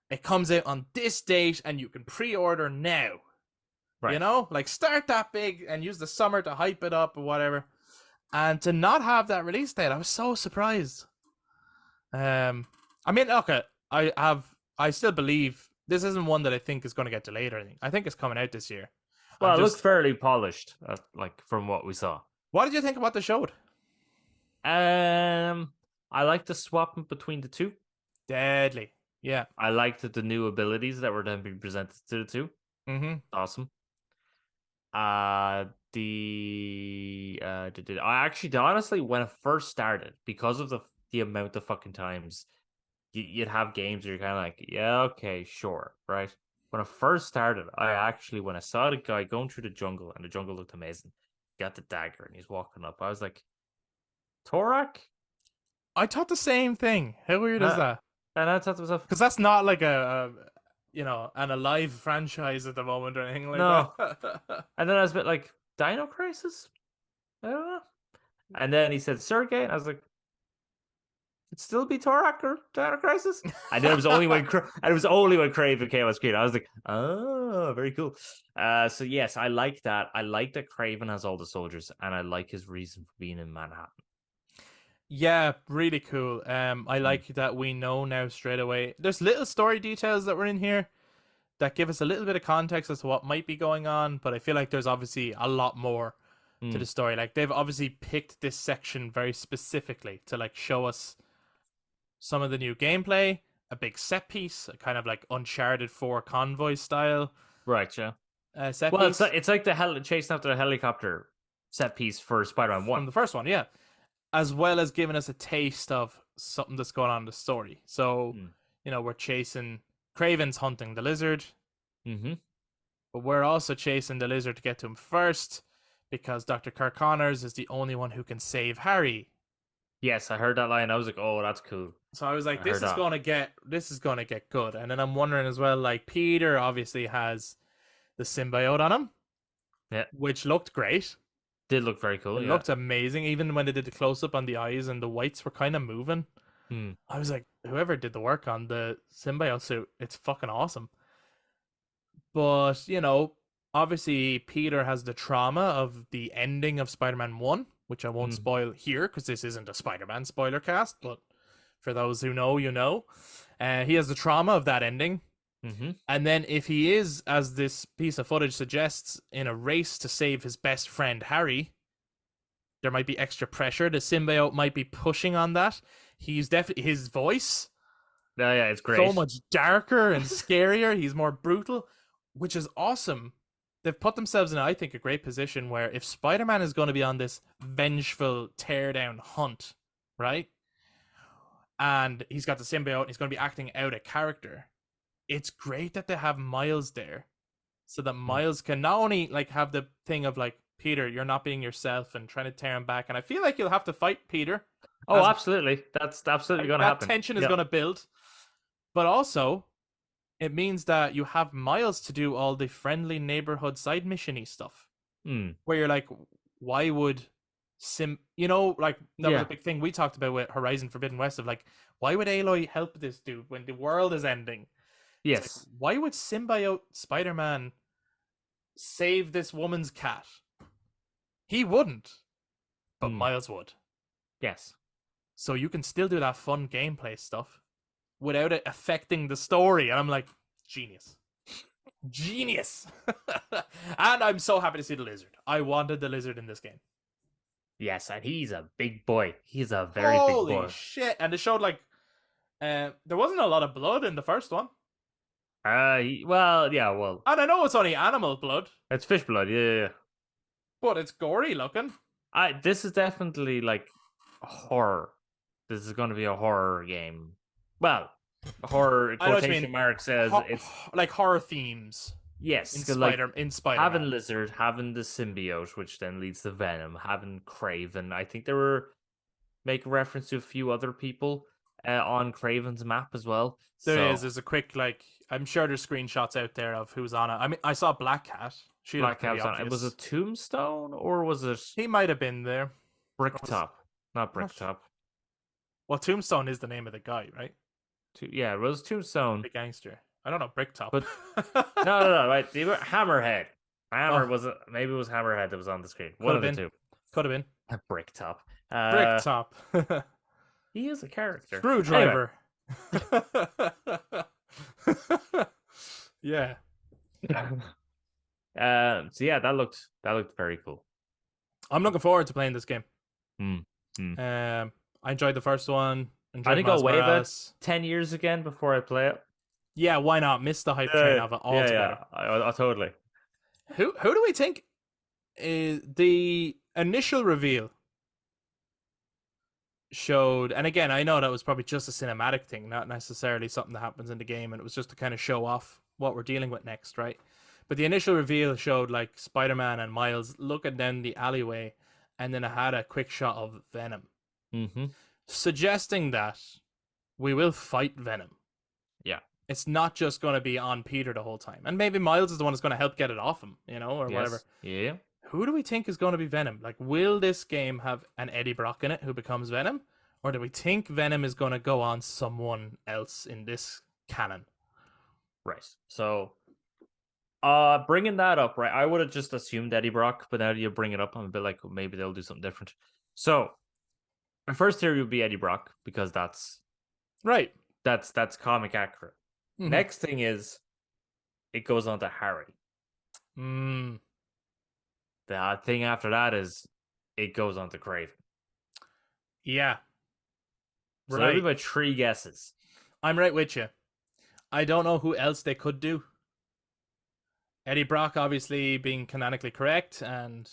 A: It comes out on this date and you can pre-order now.
B: Right.
A: You know, like start that big and use the summer to hype it up or whatever. And to not have that release date, I was so surprised. I mean, okay, I still believe this isn't one that I think is going to get delayed or anything. I think it's coming out this year.
B: Well, it looked fairly polished, like from what we saw.
A: What did you think about the show?
B: I like the swap between the two.
A: Deadly, yeah.
B: I liked the new abilities that were then being presented to the two.
A: Mm-hmm.
B: Awesome. I actually honestly, when it first started, because of the amount of fucking times you'd have games where you're kind of like, yeah, okay, sure, right. When it first started, when I saw the guy going through the jungle and the jungle looked amazing, he got the dagger and he's walking up, I was like, Torak?
A: I thought the same thing. How weird is that?
B: And I thought to myself,
A: Because that's not like an alive franchise at the moment or anything like
B: no.
A: that.
B: And then I was a bit like, Dino Crisis? I don't know. And then he said Sergey, and I was like, it'd still be Torak or Dino Crisis? And then it was only when Kraven came on screen. I was like, oh, very cool. So yes, I like that. I like that Kraven has all the soldiers, and I like his reason for being in Manhattan.
A: Yeah, really cool. I like that we know now straight away. There's little story details that were in here that give us a little bit of context as to what might be going on, but I feel like there's obviously a lot more to the story. Like they've obviously picked this section very specifically to like show us some of the new gameplay, a big set piece, a kind of like Uncharted 4 convoy style.
B: Right, yeah.
A: Set
B: Well,
A: piece.
B: it's like the chasing after the helicopter set piece for Spider-Man 1.
A: From the first one, yeah. As well as giving us a taste of something that's going on in the story. So, we're chasing Kraven's hunting the lizard.
B: Mm-hmm.
A: But we're also chasing the lizard to get to him first because Dr. Kirk Connors is the only one who can save Harry.
B: Yes, I heard that line. I was like, oh, that's cool.
A: So I was like, this is gonna get good. And then I'm wondering as well, like Peter obviously has the symbiote on him.
B: Yeah.
A: Which looked great.
B: Did look very cool.
A: It looked amazing. Even when they did the close up on the eyes and the whites were kind of moving. I was like, whoever did the work on the symbiote suit, it's fucking awesome. But, obviously Peter has the trauma of the ending of Spider-Man 1, which I won't spoil here because this isn't a Spider-Man spoiler cast, but for those who know, you know. He has the trauma of that ending.
B: Mm-hmm.
A: And then if he is, as this piece of footage suggests, in a race to save his best friend Harry, there might be extra pressure. The symbiote might be pushing on that. He's definitely, his voice,
B: yeah, it's great.
A: so much darker and scarier. He's more brutal, which is awesome. They've put themselves in, I think, a great position where if Spider-Man is going to be on this vengeful teardown hunt, right? And he's got the symbiote, and he's going to be acting out a character. It's great that they have Miles there, so that Miles can not only like have the thing of like, Peter, you're not being yourself, and trying to tear him back. And I feel like you'll have to fight Peter.
B: Oh, absolutely. That's absolutely going to happen.
A: That tension is going to build. But also, it means that you have Miles to do all the friendly neighborhood side mission-y stuff. Where you're like, why would that was a big thing we talked about with Horizon Forbidden West of like, why would Aloy help this dude when the world is ending?
B: Yes.
A: Like, why would symbiote Spider-Man save this woman's cat? He wouldn't, but Miles would.
B: Yes.
A: So you can still do that fun gameplay stuff without it affecting the story. And I'm like, genius. Genius. And I'm so happy to see the lizard. I wanted the lizard in this game.
B: Yes, and he's a big boy. He's a very big
A: Holy
B: boy.
A: shit. And they showed like there wasn't a lot of blood in the first one.
B: Well, yeah, well,
A: And I know it's only animal blood,
B: it's fish blood. Yeah, yeah, yeah.
A: but it's gory looking.
B: This is definitely like horror. This is going to be a horror game. Well, horror
A: I know what you
B: quotation
A: mean.
B: mark says it's
A: Like horror themes
B: yes, 'cause, like
A: in
B: having
A: Spider-Man.
B: Lizard, having the symbiote, which then leads to Venom, having Craven. I think they were making reference to a few other people on Craven's map as well. So
A: There's a quick like I'm sure there's screenshots out there of who's on it. I mean I saw Black Cat. She
B: Black
A: looked pretty
B: Cat's on it. Was
A: obvious.
B: it Tombstone or was it
A: He might have been there.
B: Bricktop? Not
A: Not sure.
B: Bricktop.
A: Well, Tombstone is the name of the guy, right?
B: Yeah, it was Tombstone.
A: The gangster. I don't know, Bricktop.
B: But no, right. Hammerhead. Hammer
A: Oh,
B: was it? Maybe it was Hammerhead that was on the screen.
A: could
B: One
A: have
B: of the
A: been.
B: two.
A: Could have been.
B: Bricktop.
A: Bricktop.
B: He is a character. Anyway,
A: Screwdriver. Yeah.
B: so yeah, that looked very cool.
A: I'm looking forward to playing this game.
B: Hmm.
A: I enjoyed the first one.
B: I
A: Enjoyed
B: think I'll
A: Miles
B: wait about
A: Morales.
B: 10 years again before I play it.
A: Yeah, why not? Miss the hype train of it altogether.
B: I totally.
A: Who do we think is the initial reveal showed? And again, I know that was probably just a cinematic thing, not necessarily something that happens in the game, and it was just to kind of show off what we're dealing with next, right? But the initial reveal showed like Spider-Man and Miles looking down the alleyway, and then it had a quick shot of Venom,
B: Mm-hmm.
A: suggesting that we will fight Venom.
B: Yeah.
A: It's not just going to be on Peter the whole time. And maybe Miles is the one that's going to help get it off him, or
B: Yes.
A: whatever.
B: Yeah.
A: Who do we think is going to be Venom? Like, will this game have an Eddie Brock in it who becomes Venom? Or do we think Venom is going to go on someone else in this canon?
B: Right. So, bringing that up, right? I would have just assumed Eddie Brock, but now that you bring it up, I'm a bit like maybe they'll do something different. So, my first theory would be Eddie Brock because that's
A: Right.
B: comic accurate.
A: Mhm.
B: Next thing is it goes on to Harry.
A: Mm,
B: The thing after that is it goes on to Craven.
A: yeah.
B: So that'd be
A: Right.
B: my 3 guesses.
A: I'm right with you. I don't know who else they could do. Eddie Brock obviously being canonically correct, and,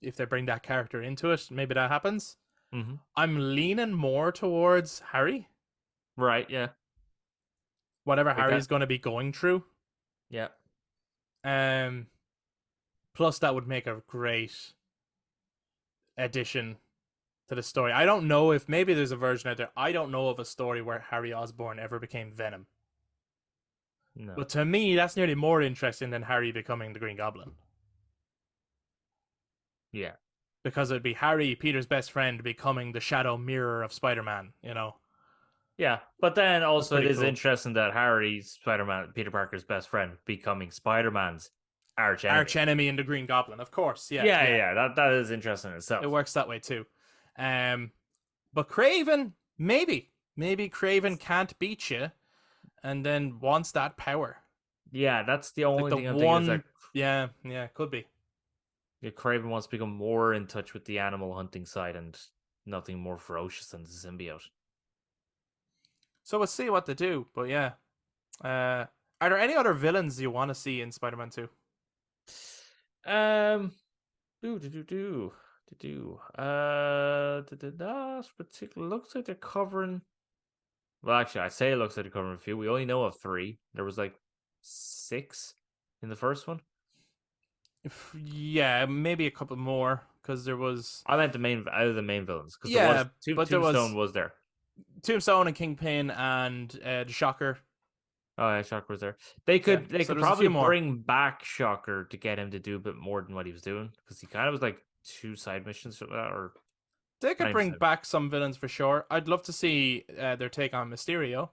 A: if they bring that character into it, maybe that happens.
B: Mm-hmm.
A: I'm leaning more towards Harry.
B: Right, yeah.
A: Whatever
B: Like
A: Harry's
B: that.
A: going to be going through.
B: Yeah.
A: Plus that would make a great addition to the story. I don't know if maybe there's a version out there. I don't know of a story where Harry Osborn ever became Venom.
B: No.
A: But to me, that's nearly more interesting than Harry becoming the Green Goblin.
B: Yeah.
A: Because it'd be Harry, Peter's best friend, becoming the shadow mirror of Spider-Man,
B: Yeah. But then also it
A: pretty
B: is
A: cool.
B: interesting that Harry's Spider-Man, Peter Parker's best friend, becoming Spider-Man's arch enemy.
A: Arch enemy in the Green Goblin, of course. Yeah.
B: Yeah. That is interesting in itself.
A: It works that way too. But Craven, maybe Craven can't beat you, and then wants that power.
B: Yeah, that's the only
A: Like
B: thing
A: the
B: I'm thinking is
A: one,
B: that
A: yeah, could be.
B: Craven wants to become more in touch with the animal hunting side and nothing more ferocious than the symbiote.
A: So we'll see what they do. But yeah, are there any other villains you want to see in Spider-Man 2?
B: Particular looks like they're covering. Well, actually, I say it looks like they're covering a few. We only know of 3. There was like 6 in the first one.
A: Yeah, maybe a couple more because there was.
B: I meant out of the main villains because
A: Yeah,
B: there
A: but there was
B: Tombstone was there.
A: Tombstone and Kingpin and the Shocker.
B: Oh yeah, Shocker was there. They could
A: so
B: could
A: there's a
B: probably
A: few more.
B: bring back Shocker to get him to do a bit more than what he was doing because he kind of was like 2 side missions for that or.
A: They could bring
B: 90%.
A: back some villains for sure. I'd love to see their take on Mysterio.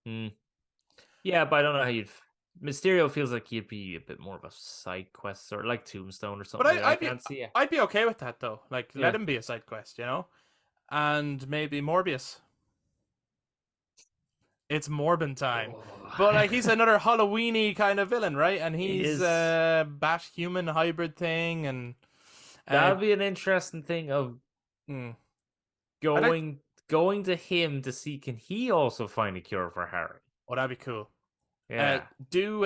B: Yeah, but I don't know how you'd. Mysterio feels like he'd be a bit more of a side quest, or like Tombstone or
A: But
B: something. I can't see it.
A: I'd be okay with that though. Like, let
B: Yeah.
A: him be a side quest, you know, and maybe Morbius. It's Morbin time.
B: Oh.
A: But like he's another Halloweeny kind of villain, right? And
B: He
A: he's
B: is.
A: bat human hybrid thing, and uh,
B: That'd be an interesting thing of
A: hmm. I'd like.
B: going to him to see can he also find a cure for Harry.
A: Oh, that'd be cool.
B: Yeah,
A: Do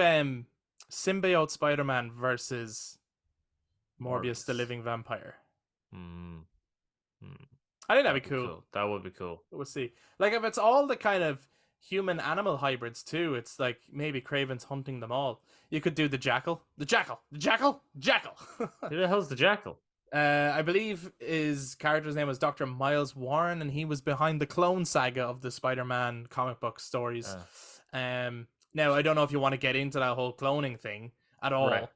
A: symbiote Spider-Man versus Morbius the
B: Morbius.
A: living vampire.
B: Hmm.
A: I think that'd
B: That'd
A: be
B: be
A: cool.
B: cool. That would be cool.
A: We'll see. Like if it's all the kind of human animal hybrids too, it's like maybe Craven's hunting them all. You could do the jackal. The jackal. The jackal. Jackal.
B: Who the hell's the Jackal?
A: I believe his character's name was Dr. Miles Warren, and he was behind the clone saga of the Spider-Man comic book stories. Now I don't know if you want to get into that whole cloning thing at all,
B: Right.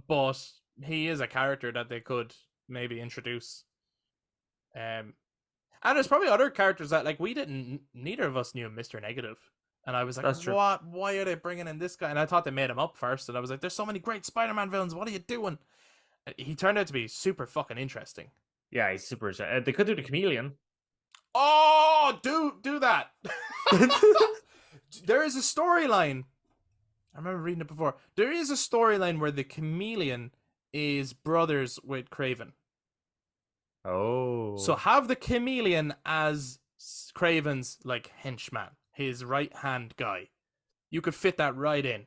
A: but he is a character that they could maybe introduce. And there's probably other characters that like we didn't. Neither of us knew Mr. Negative, and I was like,
B: That's true.
A: "What? Why are they bringing in this guy?" And I thought they made him up first, and I was like, "There's so many great Spider-Man villains. What are you doing?" He turned out to be super fucking interesting.
B: Yeah, he's super. They could do the Chameleon.
A: Oh, do that. There is a storyline. I remember reading it before. There is a storyline where the Chameleon is brothers with Craven.
B: Oh.
A: So have the Chameleon as Craven's like henchman, his right hand guy. You could fit that right in.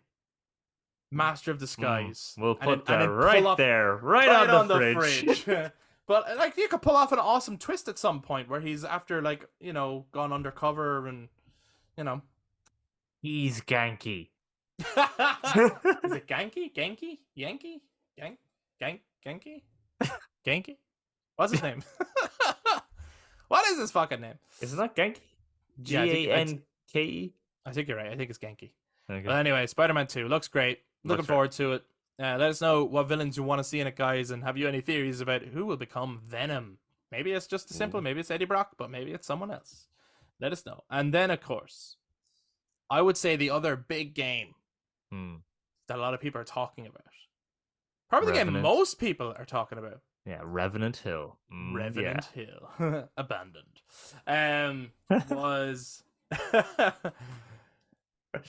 A: Master of Disguise.
B: We'll
A: And then-
B: put that
A: and then
B: right
A: pull off-
B: there, right on the fridge.
A: But like you could pull off an awesome twist at some point where he's after like, you know, gone undercover and you know.
B: He's ganky.
A: Is it Ganky? Genki? Yankee? Genki? Genki? What's his name? What is his fucking name?
B: Isn't that Ganky?
A: Yeah,
B: Ganke?
A: I think you're right. I think it's Genki.
B: Okay.
A: But anyway, Spider-Man 2 looks great. Looking
B: Looks
A: forward to it. Let us know what villains you want to see in it, guys, and have you any theories about who will become Venom? Maybe it's just simple. Maybe it's Eddie Brock, but maybe it's someone else. Let us know. And then, of course, I would say the other big game that a lot of people are talking about. Probably the game
B: Revenant.
A: most people are talking about.
B: Yeah, Revenant Hill.
A: Revenant Hill. Abandoned. Was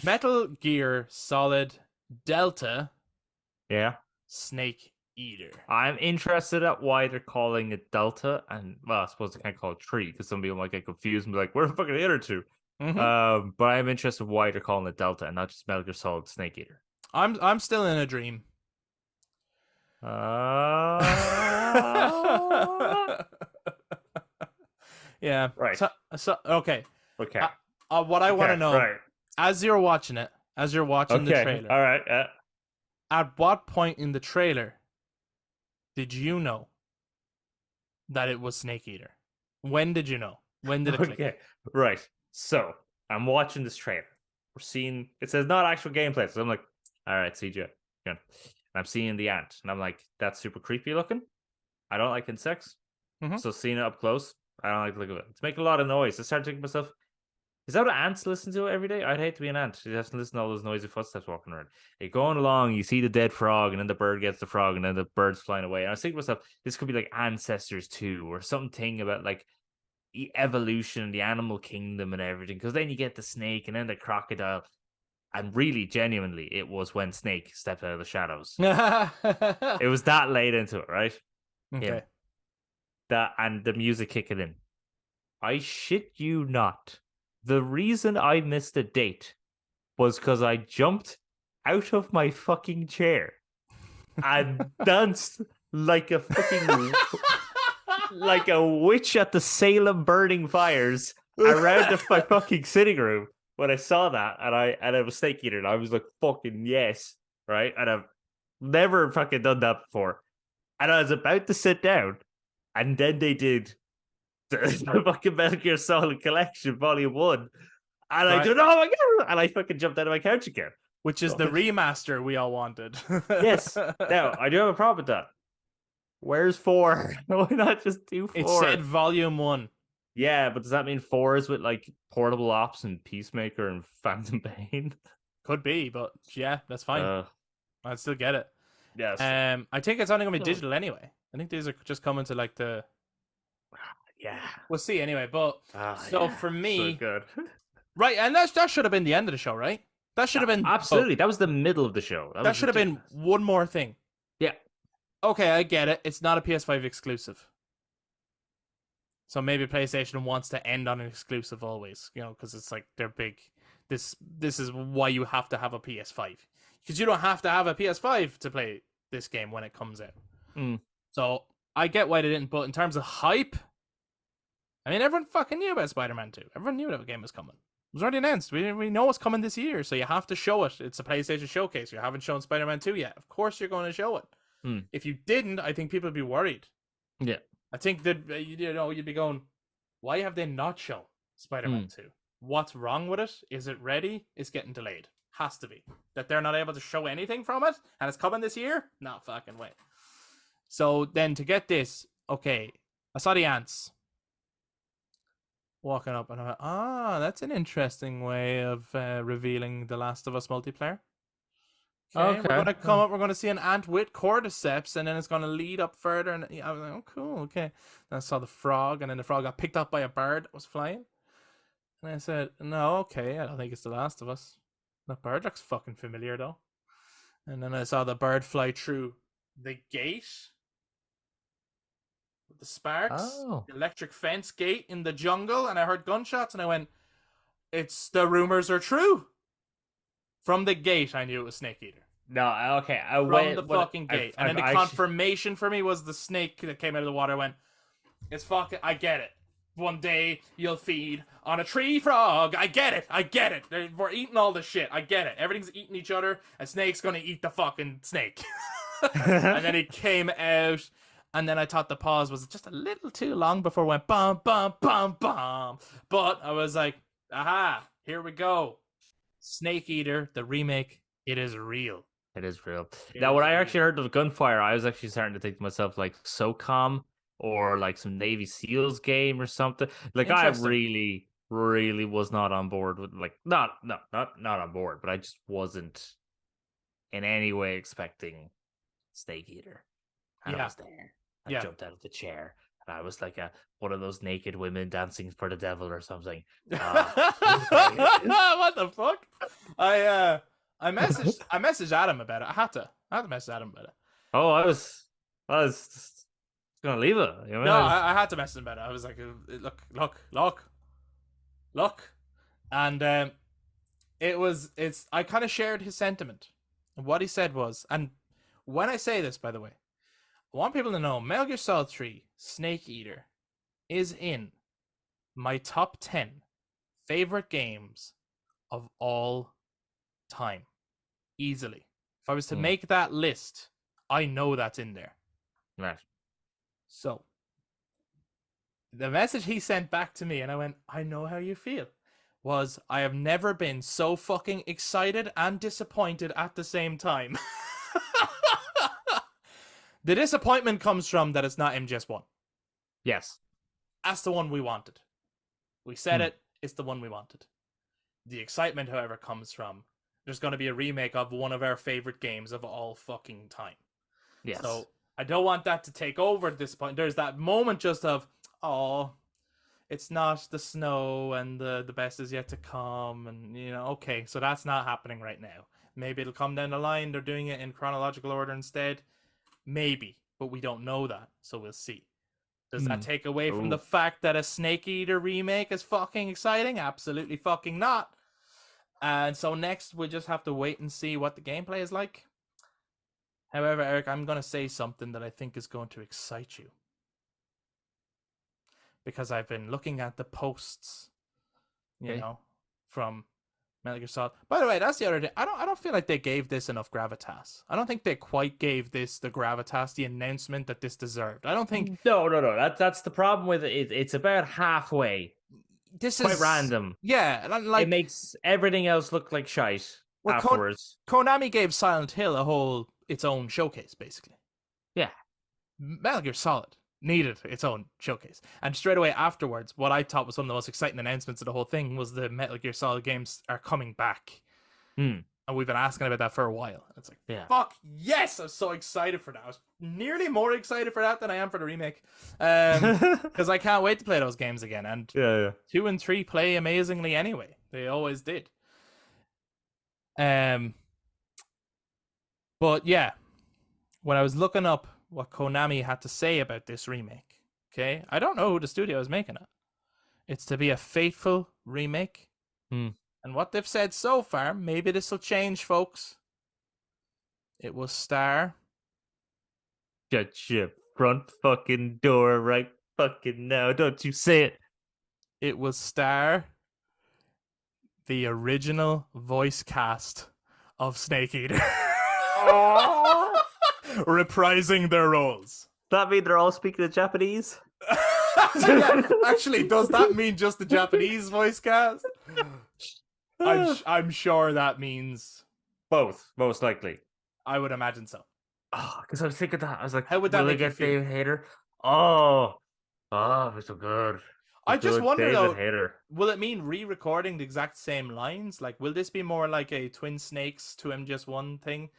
A: Metal Gear Solid Delta
B: Yeah.
A: Snake Eater.
B: I'm interested at why they're calling it Delta, and well, I suppose they can't call it 3 because some people might get confused and be like, "Where the fuck are the other two?" But I'm interested why they're calling it Delta and not just Metal Gear Solid Snake Eater.
A: I'm still in a dream. Yeah.
B: Right.
A: So okay.
B: Okay.
A: What I want to know,
B: Right.
A: as you're watching it, as you're watching the trailer,
B: All right.
A: at what point in the trailer did you know that it was Snake Eater? When did you know? When did it click?
B: Okay. Right. So I'm watching this trailer. We're seeing it says not actual gameplay. So I'm like, all right, CJ. And I'm seeing the ant, and I'm like, that's super creepy looking. I don't like insects. So seeing it up close, I don't like the look of it. It's making a lot of noise. I started thinking to myself, is that what ants listen to every day? I'd hate to be an ant. You have to listen to all those noisy footsteps walking around. You're going along, you see the dead frog, and then the bird gets the frog, and then the bird's flying away. And I was thinking to myself, this could be like Ancestors 2 or something about like evolution, the animal kingdom, and everything. Because then you get the snake and then the crocodile. And really, genuinely, it was when Snake stepped out of the shadows. It was that late into it, right?
A: Okay.
B: Him. That and the music kicking in. I shit you not. The reason I missed a date was because I jumped out of my fucking chair and danced like a fucking like a witch at the Salem burning fires around my fucking sitting room when I saw that, and I was Snake Eater, and I was like, fucking yes, right? And I've never fucking done that before. And I was about to sit down, and then they did the fucking Metal Gear Solid Collection Volume 1. And I did, oh my god! And I fucking jumped out of my couch again.
A: Which is the remaster we all wanted.
B: Yes. Now, I do have a problem with that. Where's 4? Why not just do 4?
A: It said Volume 1.
B: Yeah, but does that mean 4 is with like Portable Ops and Peacemaker and Phantom Pain?
A: Could be, but yeah, that's fine. I'd still get it.
B: Yes.
A: I think it's only gonna be
B: Oh.
A: digital anyway. I think these are just coming to like the.
B: Yeah.
A: We'll see anyway. But so
B: Yeah.
A: for
B: So
A: me,
B: good.
A: right, and that should have been the end of the show, right? That should have been
B: Absolutely. That was the middle of the show. That
A: that
B: was
A: should have been
B: ridiculous.
A: one more thing.
B: Yeah.
A: Okay, I get it. It's not a PS5 exclusive. So maybe PlayStation wants to end on an exclusive always, because it's like they're big. This is why you have to have a PS5. Because you don't have to have a PS5 to play this game when it comes out.
B: Mm.
A: So I get why they didn't, but in terms of hype, I mean, everyone fucking knew about Spider-Man 2. Everyone knew that a game was coming. It was already announced. We know it's coming this year, so you have to show it. It's a PlayStation showcase. You haven't shown Spider-Man 2 yet. Of course you're going to show it.
B: Mm.
A: If you didn't, I think people would be worried.
B: Yeah.
A: I think that, you'd be going, why have they not shown Spider-Man 2? What's wrong with it? Is it ready? It's getting delayed. Has to be. That they're not able to show anything from it and it's coming this year? No fucking way. So then to get this, okay, I saw the ants walking up and I went, that's an interesting way of revealing The Last of Us multiplayer. Okay, we're going to come up, we're going to see an ant with cordyceps, and then it's going to lead up further, and I was like, oh, cool, okay. Then I saw the frog, and then the frog got picked up by a bird that was flying. And I said, no, okay, I don't think it's The Last of Us. That bird looks fucking familiar, though. And then I saw the bird fly through the gate with the sparks, the electric fence gate in the jungle, and I heard gunshots, and I went, the rumors are true. From the gate, I knew it was Snake Eater.
B: No, okay.
A: From the fucking gate. And then the confirmation for me was the snake that came out of the water. I went, it's fucking, I get it. One day, you'll feed on a tree frog. I get it. We're eating all this shit. I get it. Everything's eating each other. A snake's gonna eat the fucking snake. And then it came out. And then I thought the pause was just a little too long before it went bum, bum, bum, bum. But I was like, aha, here we go. Snake Eater, the remake, it is real.
B: It is real. Now, when I actually heard of gunfire, I was actually starting to think to myself, like, SOCOM or like some Navy SEALs game or something. Like, I really, really was not on board with, like, not on board, but I just wasn't in any way expecting Snake Eater. And I was there. I jumped out of the chair. And I was like one of those naked women dancing for the devil or something.
A: What the fuck? I messaged Adam about it. I had to message Adam about it.
B: Oh, I was just gonna leave it. You know?
A: No, I had to message him about it. I was like, look, and I kind of shared his sentiment. And what he said was, and when I say this, by the way, I want people to know Metal Gear Solid 3 Snake Eater is in my top 10 favorite games of all time. Easily. If I was to make that list, I know that's in there.
B: Right.
A: So, the message he sent back to me, and I went, I know how you feel, was I have never been so fucking excited and disappointed at the same time. The disappointment comes from that it's not MGS1.
B: Yes.
A: That's the one we wanted. We said it, it's the one we wanted. The excitement, however, comes from there's going to be a remake of one of our favorite games of all fucking time.
B: Yes.
A: So I don't want that to take over at this point. There's that moment just of, it's not the snow and the best is yet to come. And, okay, so that's not happening right now. Maybe it'll come down the line. They're doing it in chronological order instead. Maybe, but we don't know that, so we'll see. Does that take away from the fact that a Snake Eater remake is fucking exciting? Absolutely fucking not. And so next, we just have to wait and see what the gameplay is like. However, Eric, I'm going to say something that I think is going to excite you. Because I've been looking at the posts, from Metal Gear Solid. By the way, that's the other thing. I don't feel like they gave this enough gravitas. I don't think they quite gave this the gravitas, the announcement that this deserved. I don't think.
B: No. That's the problem with it. It's about halfway.
A: This
B: quite
A: is
B: random.
A: Yeah, and like
B: it makes everything else look like shite afterwards.
A: Konami gave Silent Hill its own showcase, basically.
B: Yeah.
A: Metal Gear Solid needed its own showcase. And straight away afterwards, what I thought was one of the most exciting announcements of the whole thing was the Metal Gear Solid games are coming back. And we've been asking about that for a while. It's like,
B: Yeah.
A: fuck yes! I'm so excited for that. I was nearly more excited for that than I am for the remake.
B: Yeah,
A: Because I can't wait to play those games again. And
B: yeah.
A: 2 and 3 play amazingly anyway. They always did. Um, but yeah, when I was looking up what Konami had to say about this remake, okay, I don't know who the studio is making it. It's to be a faithful remake.
B: Hmm.
A: And what they've said so far, maybe this will change, folks. It will star.
B: Shut your front fucking door right fucking now. Don't you say it.
A: It will star the original voice cast of Snake Eater,
B: Oh,
A: reprising their roles.
B: that mean they're all speaking Japanese?
A: Yeah, actually, does that mean just the Japanese voice cast? I'm sure that means.
B: Both, most likely.
A: I would imagine so.
B: Oh, because I was thinking that. I was like,
A: How would that
B: will they
A: make you
B: get
A: feel?
B: David Hayter? Oh, oh, it's so good.
A: I just
B: Good
A: wonder
B: David
A: though,
B: Hayter.
A: will it mean re-recording the exact same lines? Like, will this be more like a Twin Snakes to MGS1 thing,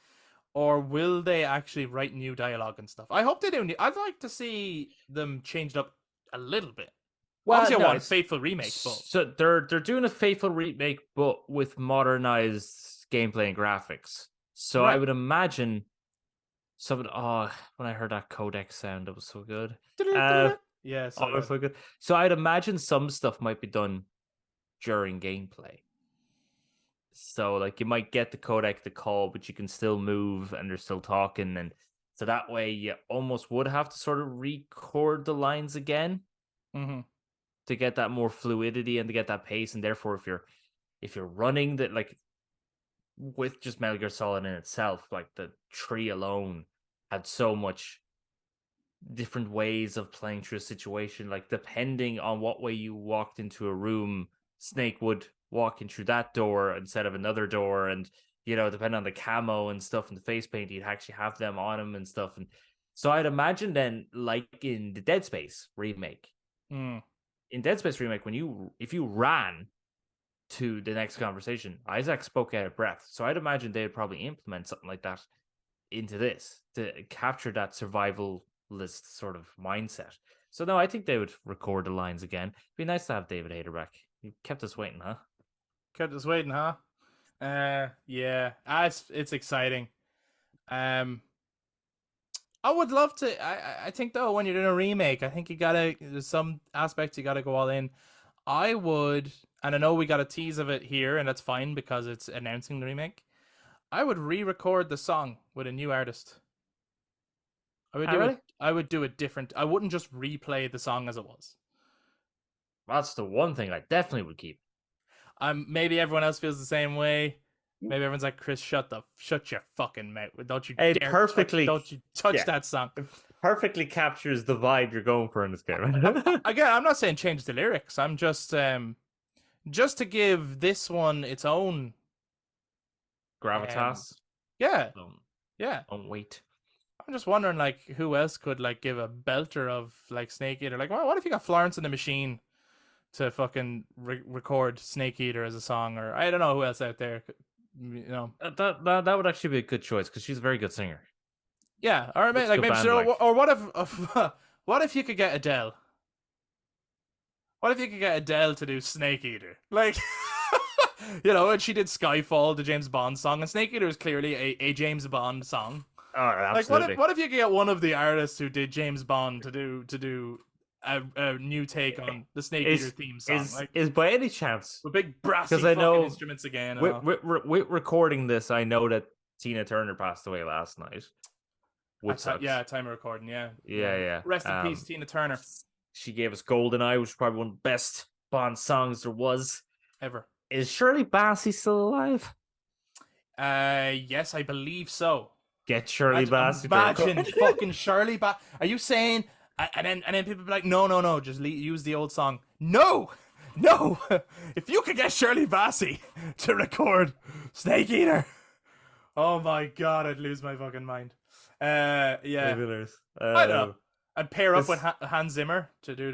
A: or will they actually write new dialogue and stuff? I hope they do. I'd like to see them changed up a little bit.
B: Well,
A: Obviously,
B: no,
A: I want a
B: it's
A: faithful remake, but
B: so they're doing a faithful remake, but with modernized gameplay and graphics. So I
A: right.
B: would imagine some of the, oh, when I heard that codec sound, it was so good.
A: Yeah,
B: Oh,
A: so
B: it was
A: good.
B: so good. So I'd imagine some stuff might be done during gameplay. So like you might get the codec to call, but you can still move and they're still talking, and so that way you almost would have to sort of record the lines again
A: Mm-hmm.
B: to get that more fluidity and to get that pace. And therefore, if you're running that, like with just Metal Gear Solid in itself, like the tree alone had so much different ways of playing through a situation. Like depending on what way you walked into a room, Snake would walk in through that door instead of another door, and depending on the camo and stuff and the face paint, you'd actually have them on him and stuff. And so I'd imagine then, like in the Dead Space remake,
A: Mm.
B: in Dead Space remake, if you ran to the next conversation, Isaac spoke out of breath. So I'd imagine they'd probably implement something like that into this to capture that survivalist sort of mindset. So no, I think they would record the lines again. It'd be nice to have David Hayter back. You kept us waiting, huh?
A: Kept us waiting, huh? Yeah. It's exciting. Um, I would love to. I think though, when you're doing a remake, I think there's some aspects you gotta go all in. I would, and I know we got a tease of it here, and that's fine because it's announcing the remake. I would re-record the song with a new artist. I would
B: Oh,
A: do it.
B: really?
A: I would do it different. I wouldn't just replay the song as it was.
B: That's the one thing I definitely would keep.
A: Maybe everyone else feels the same way. Maybe everyone's like, Chris, shut your fucking mouth. Don't you
B: It
A: dare
B: perfectly,
A: don't you touch
B: yeah,
A: that song.
B: it perfectly captures the vibe you're going for in this game.
A: Again, I'm not saying change the lyrics. I'm just to give this one its own.
B: Gravitas.
A: Yeah,
B: Don't,
A: yeah.
B: don't wait.
A: I'm just wondering, like, who else could like give a belter of like Snake Eater? Like, what if you got Florence and the Machine to fucking record Snake Eater as a song, or I don't know who else out there.
B: That would actually be a good choice because she's a very good singer.
A: Yeah, or maybe,
B: Looks
A: like
B: good
A: maybe
B: band, like.
A: or what if what if you could get Adele? What if you could get Adele to do Snake Eater? Like, and she did Skyfall, the James Bond song, and Snake Eater is clearly a James Bond song.
B: Oh,
A: Like,
B: absolutely.
A: what if you could get one of the artists who did James Bond to do a new take on the Snake Eater theme song, like
B: Is by any chance,
A: with big brassy
B: because I
A: fucking
B: know
A: instruments again?
B: with recording this, I know that Tina Turner passed away last night, which sucks.
A: Yeah, time of recording. Yeah.
B: Yeah.
A: Rest in peace, Tina Turner.
B: She gave us GoldenEye, which is probably one of the best Bond songs there was
A: Ever.
B: Is Shirley Bassey still alive?
A: Yes, I believe so.
B: Get Shirley Bassey.
A: Imagine fucking Shirley Bassey. Are you saying? And then people be like, no, just use the old song. No. If you could get Shirley Bassey to record Snake Eater, oh my god, I'd lose my fucking mind. Yeah, I don't know. I'd pair up with Hans Zimmer to do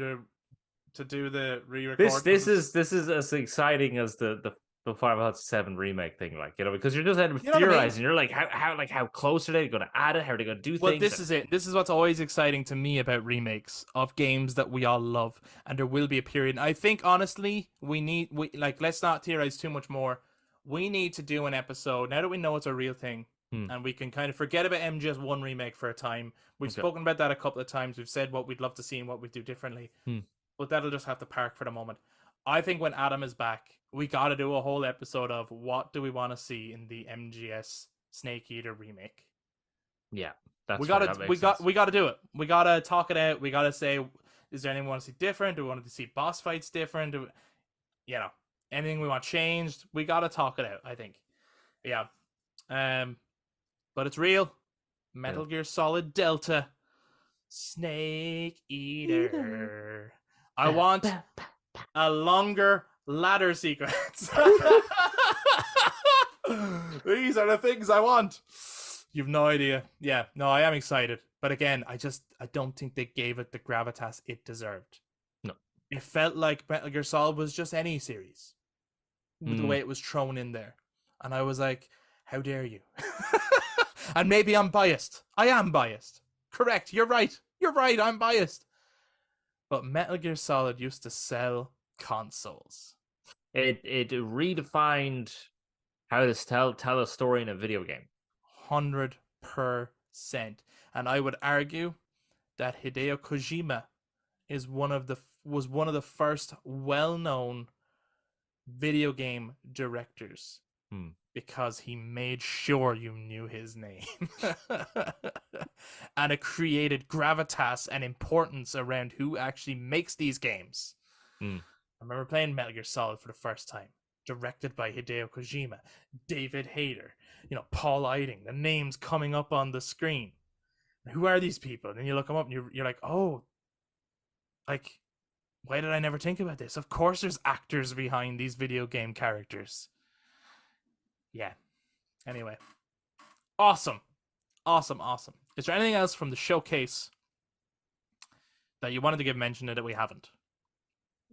A: the re-record.
B: This is as exciting as the the Final Fantasy 7 remake thing, like, you know, because you're just end up
A: You know what I mean?
B: theorizing. You're like, how close are they going to add it? How are they going to do
A: Well,
B: things?
A: this is it. This is what's always exciting to me about remakes of games that we all love, and there will be a period. I think honestly, we like let's not theorize too much more. We need to do an episode now that we know it's a real thing,
B: Hmm.
A: and we can kind of forget about MGS1 remake for a time. We've
B: Okay.
A: spoken about that a couple of times. We've said what we'd love to see and what we'd do differently,
B: Hmm.
A: but that'll just have to park for the moment. I think when Adam is back, we got to do a whole episode of what do we want to see in the MGS Snake Eater remake.
B: Yeah, that's
A: We
B: fair.
A: gotta
B: That makes sense.
A: we gotta do it. We gotta talk it out. We gotta say, is there anything we want to see different? Do we want to see boss fights different? You know, anything we want changed? We gotta talk it out. I think, yeah. But it's real. Metal Gear Solid Delta, Snake Eater. I want a longer ladder sequence. These are the things I want. You've no idea. Yeah, no, I am excited. But again, I don't think they gave it the gravitas it deserved.
B: No.
A: It felt like Metal Gear Solid was just any series. With the
B: Mm.
A: way it was thrown in there. And I was like, how dare you? And maybe I'm biased. I am biased. Correct. You're right. You're right. I'm biased. But Metal Gear Solid used to sell consoles.
B: It redefined how to tell a story in a video game.
A: 100%. And I would argue that Hideo Kojima is was one of the first well-known video game directors because he made sure you knew his name. And it created gravitas and importance around who actually makes these games. I remember playing Metal Gear Solid for the first time, directed by Hideo Kojima, David Hayter, Paul Eiding, the names coming up on the screen. Who are these people? And you look them up and you're like, oh, like, why did I never think about this? Of course there's actors behind these video game characters. Yeah. Anyway. Awesome. Awesome. Is there anything else from the showcase that you wanted to give mention to that we haven't?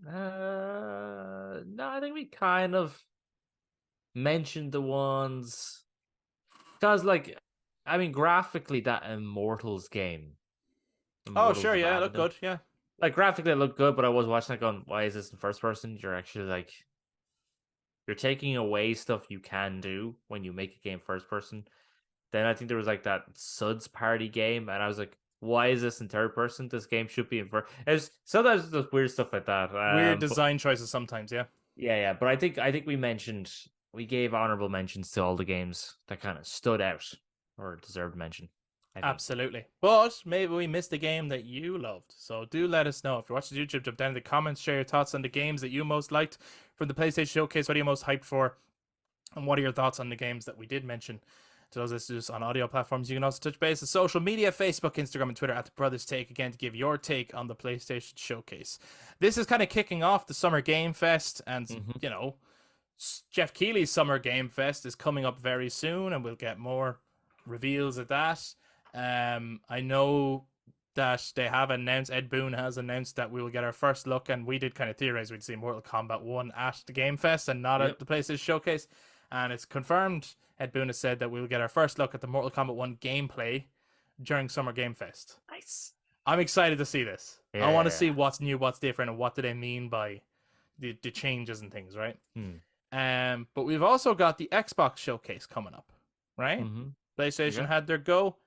B: No, I think we kind of mentioned the ones because, like, I mean, graphically, that Immortals game.
A: Oh, sure, yeah, it looked good, yeah.
B: Like, graphically, it looked good, but I was watching it going, why is this in first person? You're actually, like, you're taking away stuff you can do when you make a game first person. Then I think there was, like, that Suds Party game, and I was like, why is this in third person? This game should be in first. Sometimes there's weird stuff like that.
A: Weird design choices sometimes, yeah.
B: Yeah. But I think we gave honorable mentions to all the games that kind of stood out or deserved mention.
A: Absolutely. But maybe we missed a game that you loved. So do let us know. If you're watching YouTube, jump down in the comments, share your thoughts on the games that you most liked from the PlayStation Showcase. What are you most hyped for? And what are your thoughts on the games that we did mention? To those listeners on audio platforms, you can also touch base on social media, Facebook, Instagram, and Twitter at The Brothers Take, again, to give your take on the PlayStation Showcase. This is kind of kicking off the Summer Game Fest, and, Jeff Keighley's Summer Game Fest is coming up very soon, and we'll get more reveals of that. I know that they have announced, Ed Boon has announced that we will get our first look, and we did kind of theorize we'd see Mortal Kombat 1 at the Game Fest and not at the PlayStation Showcase. And it's confirmed. Ed Boon has said that we will get our first look at the Mortal Kombat 1 gameplay during Summer Game Fest.
B: Nice.
A: I'm excited to see this.
B: Yeah.
A: I want to see what's new, what's different, and what do they mean by the changes and things, right? But we've also got the Xbox Showcase coming up, right? PlayStation had their go.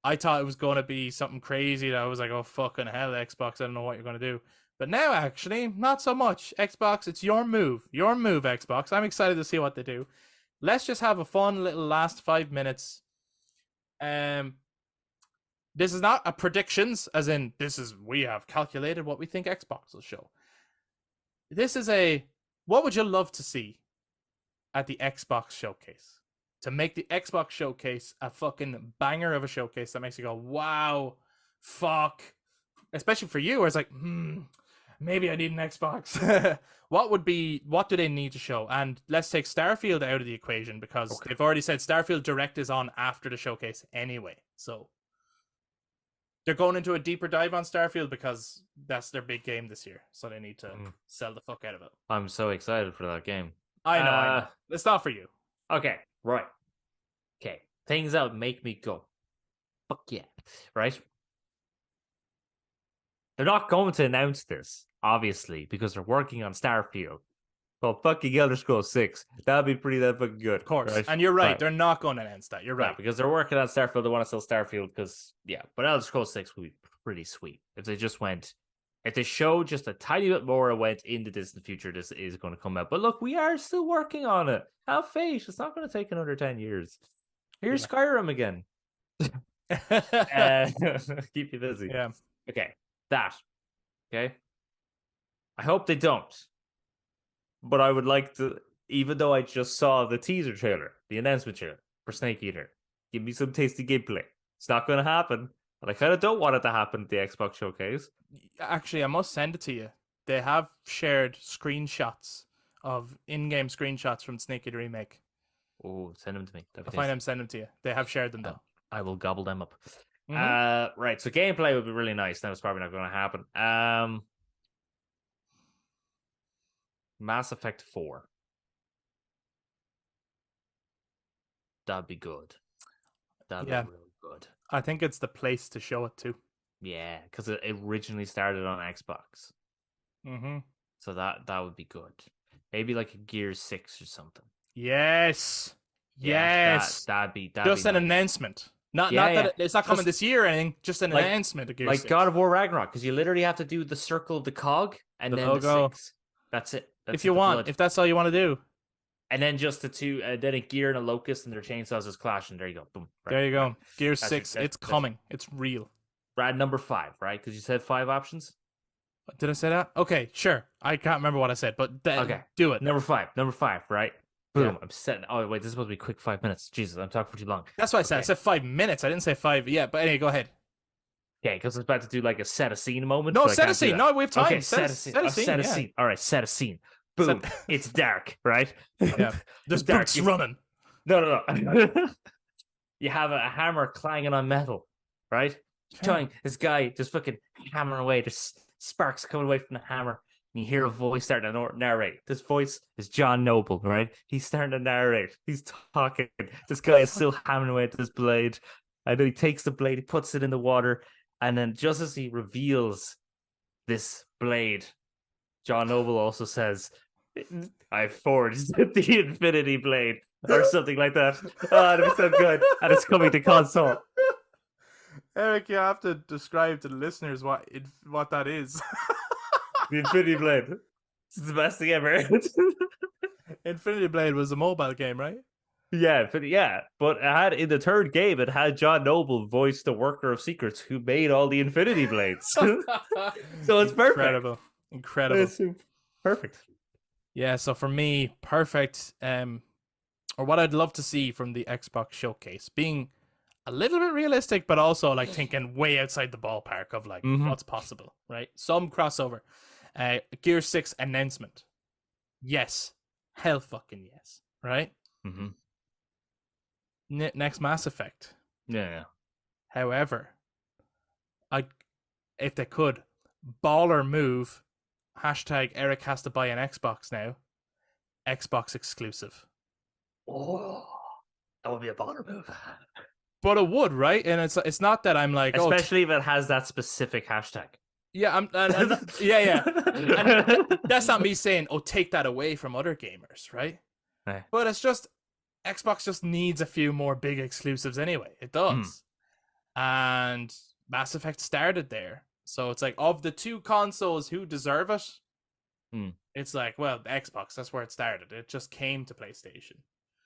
A: I thought it was going to be something crazy that I was like, oh, fucking hell, Xbox, I don't know what you're going to do. But now, actually, not so much. Xbox, it's your move. Your move, Xbox. I'm excited to see what they do. Let's just have a fun little last 5 minutes. This is not a predictions, as in, we have calculated what we think Xbox will show. This is what would you love to see at the Xbox Showcase? To make the Xbox Showcase a fucking banger of a showcase that makes you go, wow, fuck. Especially for you, where it's like, maybe I need an Xbox. What do they need to show? And let's take Starfield out of the equation because they've already said Starfield Direct is on after the showcase anyway. So they're going into a deeper dive on Starfield because that's their big game this year. So they need to sell the fuck out of it.
B: I'm so excited for that game.
A: I know. It's not for you.
B: Okay, right. Okay, things that would make me go, fuck yeah, right? They're not going to announce this, obviously, because they're working on Starfield. Well, fucking Elder Scrolls 6. That'd be pretty that fucking good.
A: Of course.
B: Right?
A: And you're right.
B: Right.
A: They're not going to announce that. You're right.
B: Yeah, because they're working on Starfield. They want to sell Starfield because, yeah. But Elder Scrolls 6 would be pretty sweet. If they showed just a tiny bit more and went into this in the future, this is going to come out. But look, we are still working on it. Have faith. It's not going to take another 10 years. Here's Skyrim again. Keep you busy.
A: Yeah.
B: Okay. That. Okay. I hope they don't. But I would like to, even though I just saw the teaser trailer, the announcement trailer for Snake Eater, give me some tasty gameplay. It's not going to happen, but I kind of don't want it to happen at the Xbox showcase.
A: Actually, I must send it to you. They have shared screenshots of in-game screenshots from Snake Eater Remake.
B: Oh, send them to me.
A: I'll find them, send them to you. They have shared them, though.
B: I will gobble them up.
A: Mm-hmm.
B: Right, so gameplay would be really nice. That was probably not going to happen. Mass Effect 4. That'd be good. That'd be really good.
A: I think it's the place to show it too.
B: Yeah, because it originally started on Xbox.
A: Mm-hmm.
B: So that would be good. Maybe like a Gears 6 or something.
A: Yes.
B: Yeah,
A: yes.
B: That'd be
A: just an announcement. Not that it's not coming this year or anything. Just an announcement of Gears 6.
B: God of War Ragnarok, because you literally have to do the circle of the cog and then
A: logo.
B: The 6. That's it.
A: If you want, if that's all you want to do.
B: And then just the two, then a gear and a locust and their chainsaws just clash, and there you go. Boom.
A: Right, there you go. Gears 6. It's coming. It's real.
B: Brad, number 5, right? Because you said 5 options.
A: Did I say that? Okay, sure. I can't remember what I said, but do it.
B: Number 5, right? Boom. Yeah. I'm setting. Oh wait, this is supposed to be a quick 5 minutes. Jesus, I'm talking for too long.
A: That's what I said. I said 5 minutes. I didn't say 5. Yeah, but anyway, go ahead.
B: Okay, because I was about to do like a set a scene moment.
A: No, set a scene. No, we have time.
B: Okay, set a scene. All right, set a scene. Boom. It's dark, right?
A: Yeah. There's boots running.
B: No. You have a hammer clanging on metal, right? Telling this guy just fucking hammering away. There's sparks coming away from the hammer. And you hear a voice starting to narrate. This voice is John Noble, right? He's starting to narrate. He's talking. This guy is still hammering away at this blade. And then he takes the blade, he puts it in the water. And then just as he reveals this blade, John Noble also says, I forged the Infinity Blade, or something like that. Oh, that'd be so good. And it's coming to console.
A: Eric, you have to describe to the listeners what that is.
B: The Infinity Blade. It's the best thing ever.
A: Infinity Blade was a mobile game, right?
B: Yeah, but it had in the third game, it had John Noble voice the Worker of Secrets who made all the Infinity Blades. So it's perfect.
A: Incredible.
B: It's perfect.
A: Yeah, so for me, perfect. Or what I'd love to see from the Xbox showcase, being a little bit realistic, but also like thinking way outside the ballpark of like what's possible, right? Some crossover. Gear 6 announcement. Yes. Hell fucking yes. Right?
B: Mm-hmm.
A: Next Mass Effect.
B: Yeah.
A: However, if they could, baller move, hashtag Eric has to buy an Xbox now, Xbox exclusive.
B: Oh, that would be a baller move.
A: But it would, right? And it's not that I'm like,
B: especially if it has that specific hashtag.
A: Yeah, yeah. And that's not me saying, take that away from other gamers, right?
B: Right.
A: But it's just Xbox just needs a few more big exclusives anyway. It does. And Mass Effect started there. So it's like, of the two consoles who deserve it, it's like, well, Xbox, that's where it started. It just came to PlayStation.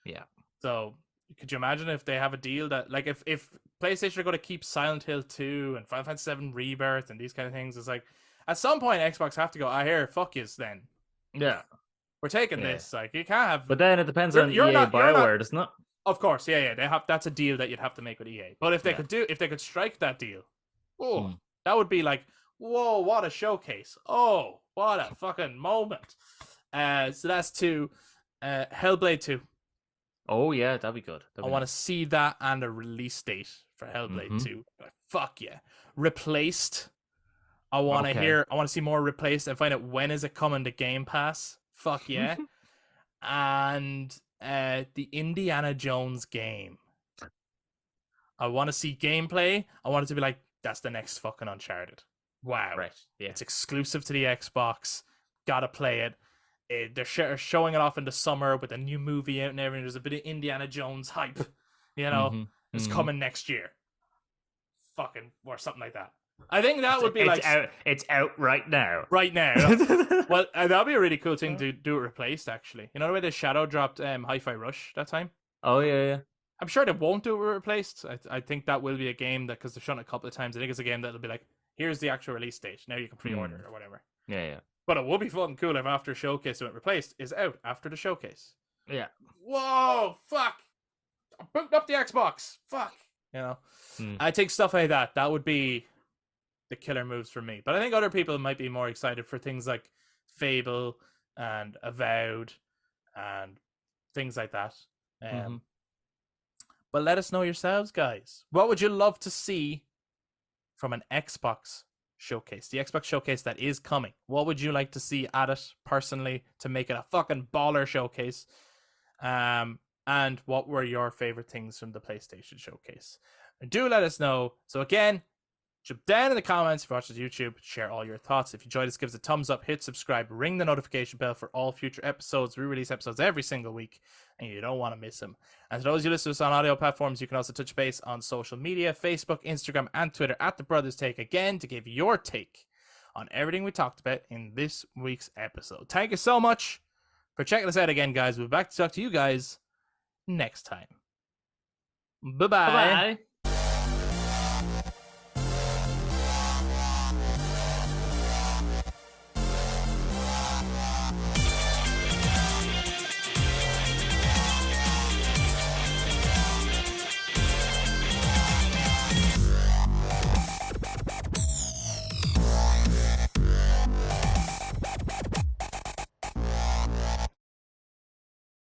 B: Yeah.
A: So could you imagine if they have a deal that, like, if PlayStation are going to keep Silent Hill 2 and Final Fantasy 7 Rebirth and these kind of things, it's like, at some point Xbox have to go, here, fuck yous then.
B: Yeah.
A: We're taking this. Like, you can't have...
B: But then it depends on EA BioWare, doesn't it?
A: Of course, yeah. They have. That's a deal that you'd have to make with EA. But if they could strike that deal, that would be like, whoa, what a showcase. Oh, what a fucking moment. So that's 2. Hellblade 2.
B: Oh, yeah, that'd be good.
A: I want to see that and a release date for Hellblade 2. Fuck yeah. Replaced. I want to see more Replaced and find out when is it coming to Game Pass. Fuck yeah. and the Indiana Jones game. I want to see gameplay. I want it to be like, that's the next fucking Uncharted. Wow.
B: Right. Yeah.
A: It's exclusive to the Xbox. Gotta play it. They're showing it off in the summer with a new movie out and everything. There's a bit of Indiana Jones hype. You know, it's coming next year. Fucking, or something like that. I think that would be
B: it's out right now.
A: Right now. Well, that'd be a really cool thing to do it replaced, actually. You know the way they shadow dropped Hi-Fi Rush that time?
B: Oh, yeah.
A: I'm sure they won't do it replaced. I think that will be a game that, because they've shown it a couple of times, I think it's a game that'll be like, here's the actual release date. Now you can pre-order it or whatever.
B: Yeah.
A: But it would be fucking cool if after Showcase it went replaced is out after the Showcase.
B: Yeah.
A: Whoa, fuck. I booked up the Xbox. Fuck. You know? I think stuff like that would be the killer moves for me. But I think other people might be more excited for things like Fable and Avowed and things like that. But let us know yourselves, guys. What would you love to see from an Xbox showcase? The Xbox showcase that is coming. What would you like to see at it personally to make it a fucking baller showcase? And what were your favorite things from the PlayStation showcase? Do let us know. So again, jump down in the comments if you watch this YouTube, share all your thoughts. If you enjoyed this, give us a thumbs up, hit subscribe, ring the notification bell for all future episodes. We release episodes every single week, and you don't want to miss them. And to those you listen to us on audio platforms, you can also touch base on social media, Facebook, Instagram, and Twitter at The Brothers Take, again, to give your take on everything we talked about in this week's episode. Thank you so much for checking us out again, guys. We'll be back to talk to you guys next time. Bye-bye.
B: Bye-bye.